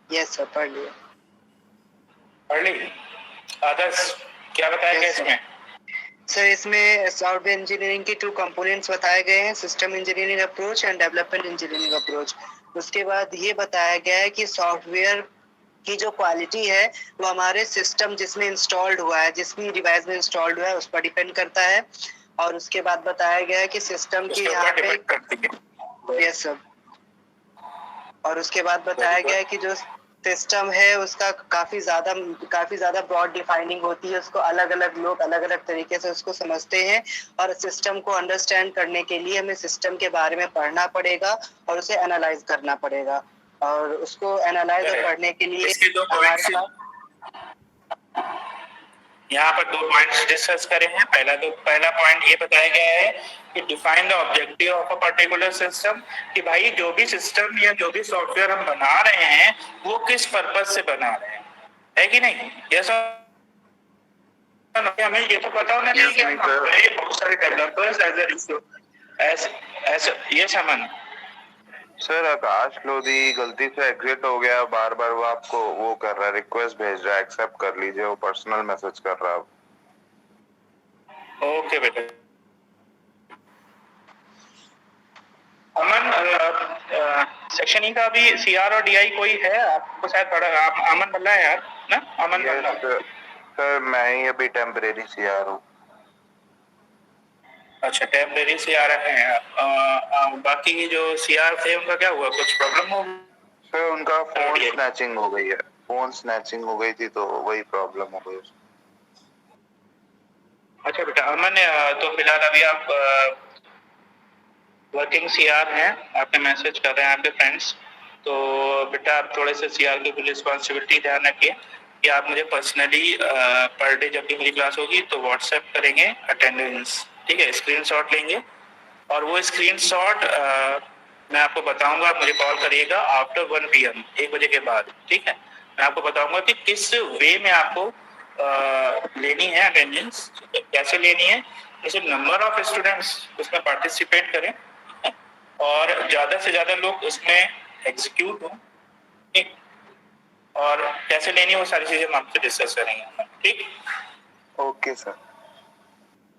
यस सर, पढ़ लिया। पढ़ ली? आदर्श क्या बताया गया इसमें? सर इसमें सॉफ्टवेयर इंजीनियरिंग के 2 कंपोनेंट्स बताए गए हैं, system engineering approach and development engineering approach. उसके बाद ये बताया गया है कि सॉफ्टवेयर की जो क्वालिटी है वो हमारे सिस्टम जिसमें इंस्टॉल्ड हुआ है, जिस भी डिवाइस में इंस्टॉल्ड हुआ है उस पर डिपेंड करता है। और उसके बाद बताया गया है कि सिस्टम की यहाँ पे यस सर। और उसके बाद बताया गया है कि जो सिस्टम है उसका काफी ज्यादा ब्रॉड डिफाइनिंग होती है, उसको अलग अलग लोग अलग अलग तरीके से उसको समझते हैं। और सिस्टम को अंडरस्टैंड करने के लिए हमें सिस्टम के बारे में पढ़ना पड़ेगा और उसे एनालाइज करना पड़ेगा। और उसको एनालाइज और पढ़ने के लिए इसके 2 पॉइंट्स यहाँ पर 2 पॉइंट्स डिस्कस करे हैं। पहला पॉइंट ये बताया गया है कि define the objective of a particular system, कि भाई जो भी सिस्टम या जो भी सॉफ्टवेयर हम बना रहे हैं वो किस पर्पस से बना रहे हैं, है कि नहीं? यस, हमें ये तो पता होना चाहिए कि बहुत सारे डेवलपर्स ये समन सर आकाश लोधी गलती से एग्जिट हो गया, बार बार वो आपको वो कर रहा है, रिक्वेस्ट भेज रहा है, एक्सेप्ट कर लीजिए, वो पर्सनल मैसेज कर रहा है। ओके बेटा। अमन सेक्शन ई का भी सीआर और डीआई कोई है आपको शायद पढ़ा? आप अमन बल्ला है यार ना? अमन बल्ला सर मैं ही अभी टेम्परेरी सीआर हूँ। अच्छा, टेम्परेरी सीआर हैं। बाकी जो सीआर थे उनका क्या हुआ, कुछ प्रॉब्लम हो? सर उनका फोन स्नैचिंग हो गई है, फोन स्नैचिंग हो गई थी तो वही प्रॉब्लम हो गई। ओके अमन, तो फिलहाल अभी आप वर्किंग सीआर हैं, आपने मैसेज कर रहे हैं आपके फ्रेंड्स, तो बेटा आप थोड़े से सीआर की रिस्पॉन्सिबिलिटी ध्यान रखिए कि आप मुझे पर्सनली पर डे जब भी मेरी क्लास होगी तो व्हाट्सएप करेंगे अटेंडेंस, ठीक है, स्क्रीनशॉट लेंगे और वो स्क्रीनशॉट मैं आपको बताऊंगा, आप मुझे कॉल करिएगा आफ्टर 1 PM, 1 बजे के बाद, ठीक है। मैं आपको बताऊंगा कि किस वे में आपको लेनी है अटेंडेंस, कैसे लेनी है, जैसे नंबर ऑफ स्टूडेंट्स उसमें पार्टिसिपेट करें और ज़्यादा से ज़्यादा लोग उसमें एग्जीक्यूट हों, ठीक, और कैसे लेनी है वो सारी चीज़ें हम आपसे डिस्कस करेंगे, ठीक। Okay sir.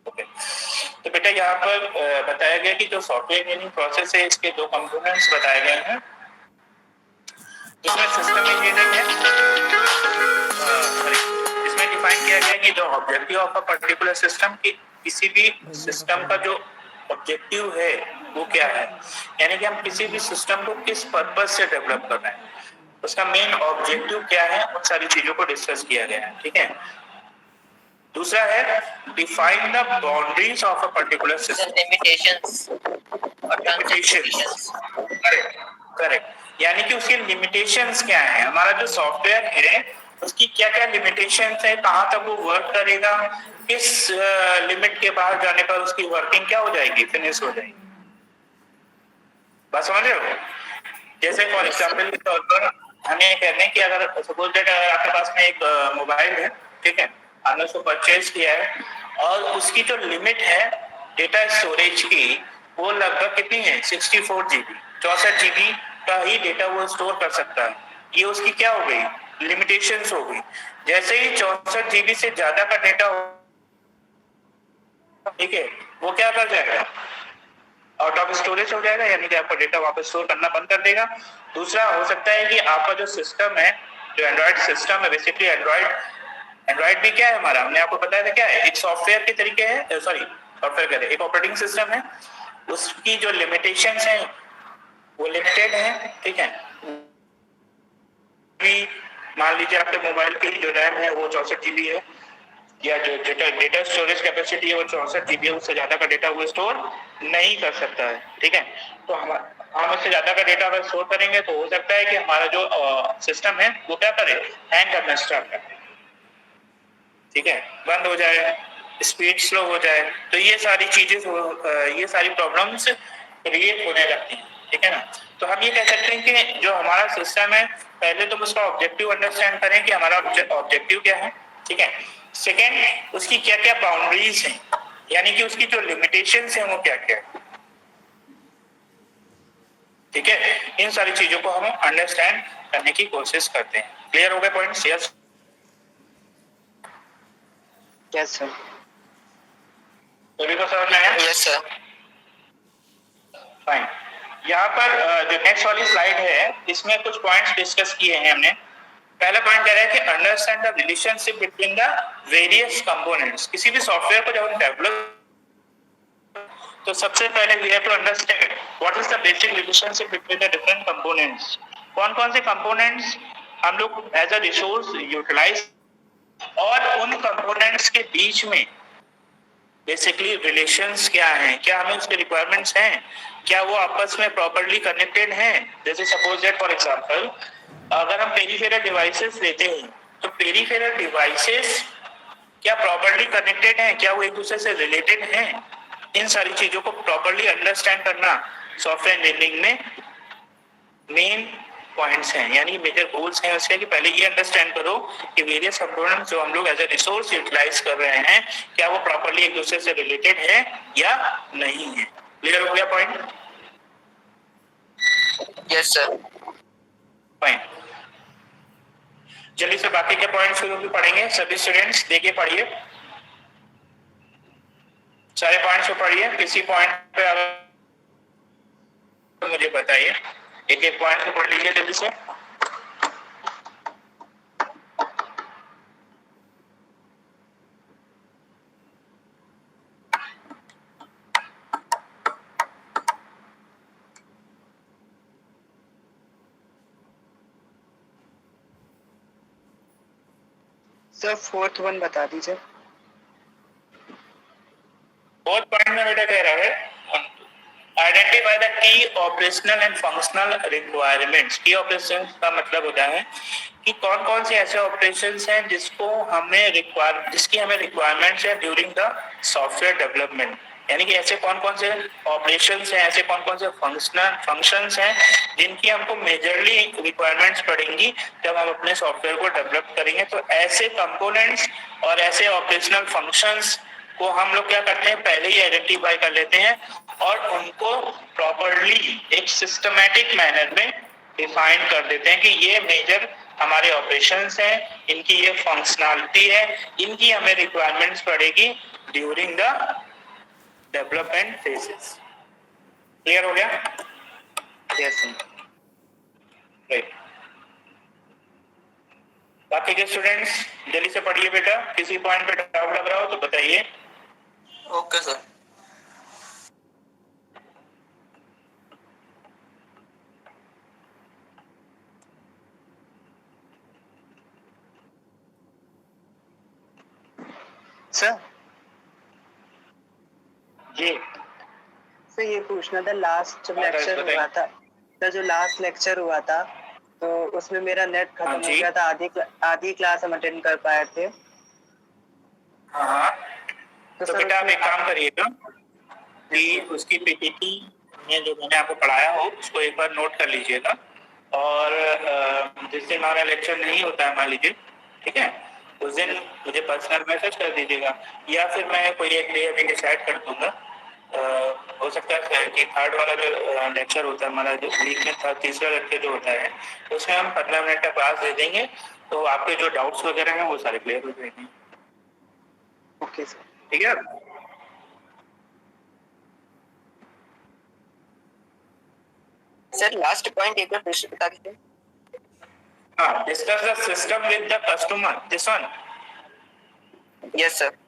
ओके, तो बेटा यहाँ पर बताया गया कि जो सॉफ्टवेयर इंजीनियरिंग प्रोसेस है इसके 2 कंपोनेंट्स बताए गए हैं, जिसमें सिस्टम इंजीनियरिंग है, इसमें डिफाइन किया गया कि जो objective of a particular system की किसी भी सिस्टम का जो ऑब्जेक्टिव है वो क्या है, यानी कि हम किसी भी सिस्टम को किस पर्पज से डेवलप कर रहे हैं, उसका मेन ऑब्जेक्टिव क्या है, उन सारी चीजों को डिस्कस किया गया है, ठीक है। दूसरा है define the boundaries of a particular system, limitations, correct, यानी कि उसके लिमिटेशंस क्या है, हमारा जो सॉफ्टवेयर है उसकी क्या क्या लिमिटेशंस है, कहाँ तक वो वर्क करेगा, किस लिमिट के बाहर जाने पर उसकी वर्किंग क्या हो जाएगी, फिनिश हो जाएगी, बात समझ रहे हो। जैसे फॉर एग्जाम्पल के तौर पर हम ये कहते हैं कि अगर सपोज दैट आपके पास में एक मोबाइल है, ठीक है, आपने उसको परचेज किया है और उसकी जो लिमिट है डेटा स्टोरेज की वो लगभग कितनी है, 64 GB, 64 GB का ही डेटा वो स्टोर कर सकता है, ये उसकी क्या हो गई, लिमिटेशंस हो गई। जैसे ही 64 GB से ज्यादा का डेटा हो, ठीक है, वो क्या कर जाएगा, आउट ऑफ स्टोरेज हो जाएगा, यानी कि आपका डेटा वापस स्टोर करना बंद कर देगा। दूसरा हो सकता है कि आपका जो सिस्टम है, जो एंड्रॉइड सिस्टम है, बेसिकली एंड्रॉइड भी क्या है हमारा, हमने आपको बताया था क्या है, एक सॉफ्टवेयर के तरीके है, सॉरी सॉफ्टवेयर कह रहे, एक ऑपरेटिंग सिस्टम है, उसकी जो लिमिटेशंस हैं वो लिमिटेड है, ठीक है। मान लीजिए आपके मोबाइल की जो रैम है वो 64 GB है, या जो डेटा स्टोरेज कैपेसिटी है वो 64 GB है, उससे ज्यादा का डेटा वो स्टोर नहीं कर सकता है, ठीक है। तो हम उससे ज्यादा का डेटा अगर स्टोर करेंगे तो हो सकता है कि हमारा जो सिस्टम है वो क्या करे, हैंग करना स्टार्ट करे, ठीक है, बंद हो जाए, स्पीड स्लो हो जाए, तो ये सारी चीजें, ये सारी प्रॉब्लम्स क्रिएट होने लगती हैं, ठीक है ना। तो हम ये कह सकते हैं कि जो हमारा सिस्टम है, पहले तो उसका ऑब्जेक्टिव अंडरस्टैंड करें कि हमारा ऑब्जेक्टिव क्या है, ठीक है। सेकेंड, उसकी क्या क्या बाउंड्रीज हैं, यानी कि उसकी जो लिमिटेशंस हैं वो क्या क्या है, ठीक है। इन सारी चीजों को हम अंडरस्टैंड करने की कोशिश करते हैं। क्लियर हो गए पॉइंट्स? Yes yes sir. सभी को समझ में आया? Yes sir. फाइन। यहाँ पर जो नेक्स्ट वाली स्लाइड है इसमें कुछ पॉइंट्स डिस्कस किए हैं हमने। पहला पॉइंट कह रहा है कि understand the relationship between the various components. किसी भी सॉफ्टवेयर को जब हम डेवलप तो सबसे पहले we have to understand what is the basic relationship between the different components. कौन कौन से कंपोनेंट्स हम लोग एज अ रिसोर्स यूटिलाइज, और उन कंपोनेंट्स के बीच में बेसिकली रिलेशंस क्या हैं, क्या हमें उसके रिक्वायरमेंट्स हैं, क्या वो आपस में प्रॉपर्ली कनेक्टेड हैं। जैसे सपोज दैट फॉर एग्जांपल अगर हम पेरिफेरल डिवाइसेस लेते हैं तो पेरिफेरल डिवाइसेस क्या प्रॉपर्ली कनेक्टेड हैं, क्या वो एक दूसरे से रिलेटेड हैं। इन सारी चीजों को प्रॉपर्ली अंडरस्टैंड करना सॉफ्टवेयर इंजीनियरिंग में मेन पॉइंट्स हैं, यानी मेजर गोल्स हैं उसके कि पहले ये अंडरस्टैंड करो कि वेरियस कंपोनेंट्स जो हम लोग एज ए रिसोर्स यूटिलाइज कर रहे हैं क्या वो प्रॉपर्ली एक दूसरे से रिलेटेड है या नहीं है। क्लियर हो गया पॉइंट? Yes sir. फाइन। जल्दी से बाकी के पॉइंट्स को भी पढ़ेंगे। सभी स्टूडेंट्स देखिए, पढ़िए, सारे पॉइंट्स को पढ़िए। किसी पॉइंट पे अगर मुझे बताइए, एक एक पॉइंट को पढ़ लीजिए जल्दी से। सर 4th वन बता दीजिए। फोर्थ पॉइंट में बेटा कह रहा है identify the key operational and functional requirements. की ऑपरेशंस का मतलब होता है कि कौन कौन से ऐसे ऑपरेशंस हैं जिसकी हमें रिक्वायरमेंट्स है ड्यूरिंग द सॉफ्टवेयर डेवलपमेंट। यानी कि ऐसे कौन कौन से ऑपरेशंस हैं, ऐसे कौन कौन से फंक्शंस हैं जिनकी हमको मेजरली रिक्वायरमेंट्स पड़ेंगी जब हम अपने सॉफ्टवेयर को डेवलप करेंगे। तो ऐसे कंपोनेंट्स और ऐसे ऑपरेशनल फंक्शंस को हम लोग क्या करते हैं, पहले ही आइडेंटिफाई कर लेते हैं और उनको प्रॉपर्ली एक सिस्टमैटिक मैनर में डिफाइन कर देते हैं कि ये मेजर हमारे ऑपरेशंस हैं, इनकी ये फंक्शनैलिटी है, इनकी हमें रिक्वायरमेंट्स पड़ेगी during the development phases. Clear हो गया? Yes right. बाकी के स्टूडेंट्स जल्दी से पढ़िए बेटा, किसी पॉइंट पे डाउट लग रहा हो तो बताइए। Okay sir. सर जी सर ये पूछना था, लास्ट जब लेक्चर हुआ था, सर जो लास्ट लेक्चर हुआ था तो उसमें मेरा नेट खत्म हो गया था, आधी क्लास हम अटेंड कर पाए थे। हाँ, तो बेटा आप एक काम करिएगा कि उसकी पीपीटी में जो मैंने आपको पढ़ाया हो उसको एक बार नोट कर लीजिएगा और जिस दिन हमारा लेक्चर नहीं होता है मान लीजिए, ठीक है, उस दिन मुझे पर्सनल मैसेज कर दीजिएगा या फिर मैं कोई एक डे अभी डिसाइड कर दूंगा। हो सकता है कि थर्ड वाला जो लेक्चर होता है हमारा, जो वीक में तीसरा लेक्चर जो होता है उसमें हम 15 मिनट का क्लास दे देंगे, तो आपके जो डाउट्स वगैरह हैं वो सारे क्लियर हो जाएंगे। ओके सर, ठीक है। सर लास्ट पॉइंट एक बार फिर से बता दीजिए। हाँ, discuss the system with the customer, this one. Yes sir.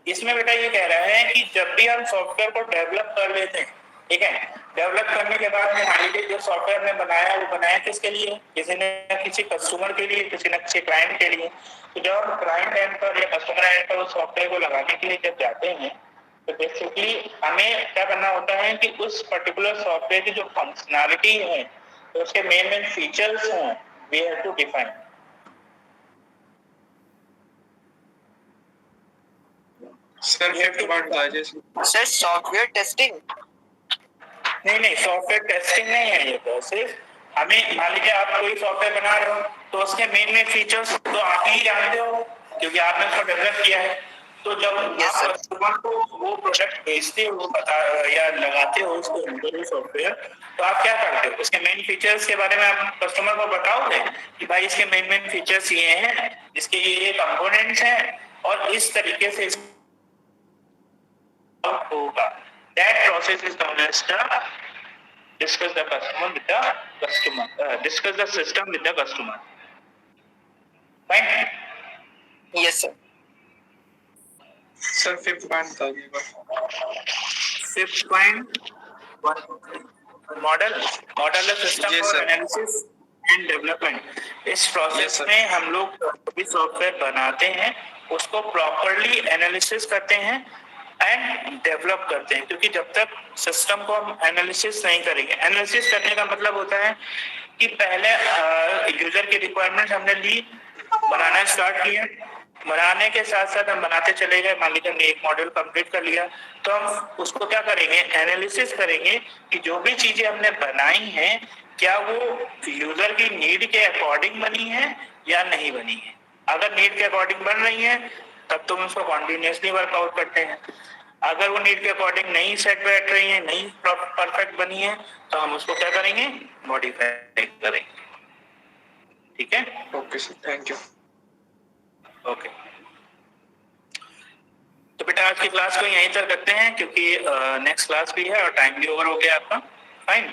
इसमें बेटा ये कह रहा है कि जब भी हम सॉफ्टवेयर को डेवलप कर लेते हैं, ठीक है, डेवलप करने के बाद में मान लीजिए जो सॉफ्टवेयर ने बनाया वो बनाया किसके लिए, किसी ने किसी कस्टमर के लिए, किसी ने किसी क्लाइंट के लिए। तो जब हम क्लाइंट एंड पर या कस्टमर एंड पर उस सॉफ्टवेयर को लगाने के लिए जब जाते हैं तो बेसिकली हमें क्या करना होता है कि उस पर्टिकुलर सॉफ्टवेयर की जो फंक्शनैलिटी है, तो उसके मेन फीचर्स हैं, we have to define. Sir sir software testing नहीं, सॉफ्टवेयर टेस्टिंग नहीं है ये। तो सिर्फ हमें मान लीजिए आप कोई सॉफ्टवेयर बना रहे हो तो उसके मेन फीचर्स तो आप ही जानते हो क्योंकि आपने उसको डेवलप किया है। तो जब आप कस्टमर को वो प्रोडक्ट बेचते हो या लगाते हो उसको सॉफ्टवेयर, तो आप क्या करते हो, उसके मेन फीचर्स के बारे में आप कस्टमर को बताओगे कि भाई इसके मेन फीचर्स ये हैं, इसके ये कंपोनेंट्स हैं और इस तरीके से होगा। That process is known as the discuss the customer with the customer. Discuss the system with the customer. Fine. Yes sir. Sir fifth point बताइएगा। Fifth point, model the system for analysis and development. इस process में हम लोग भी software बनाते हैं, उसको properly analysis करते हैं एंड डेवलप करते हैं, क्योंकि जब तक सिस्टम को हम एनालिसिस नहीं करेंगे, एनालिसिस करने का मतलब होता है कि पहले यूजर की रिक्वायरमेंट हमने ली, बनाना स्टार्ट किया, बनाने के साथ साथ हम बनाते चले गए, मान लीजिए हमने एक मॉड्यूल कंप्लीट कर लिया, तो हम उसको क्या करेंगे, एनालिसिस करेंगे कि जो भी चीजें हमने बनाई हैं क्या वो यूजर की नीड के अकॉर्डिंग बनी है या नहीं बनी है। अगर नीड के अकॉर्डिंग बन रही है तब तो हम उसको कॉन्टिन्यूसली वर्कआउट करते हैं, अगर वो नीड के अकॉर्डिंग नहीं सेट बैठ रही है, नहीं परफेक्ट बनी है, तो हम उसको क्या करेंगे, मॉडिफाई करेंगे। ठीक है, okay sir, thank you. Okay, तो बेटा आज की क्लास को यहीं तक करते हैं क्योंकि नेक्स्ट क्लास भी है और टाइम भी ओवर हो गया आपका। फाइन,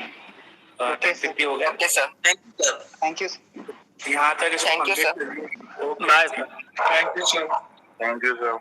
टाइम हो गया। Okay sir, thank you. यहाँ तक इसको thank you sir. Complete. Bye. Thank you sir. Thank you sir.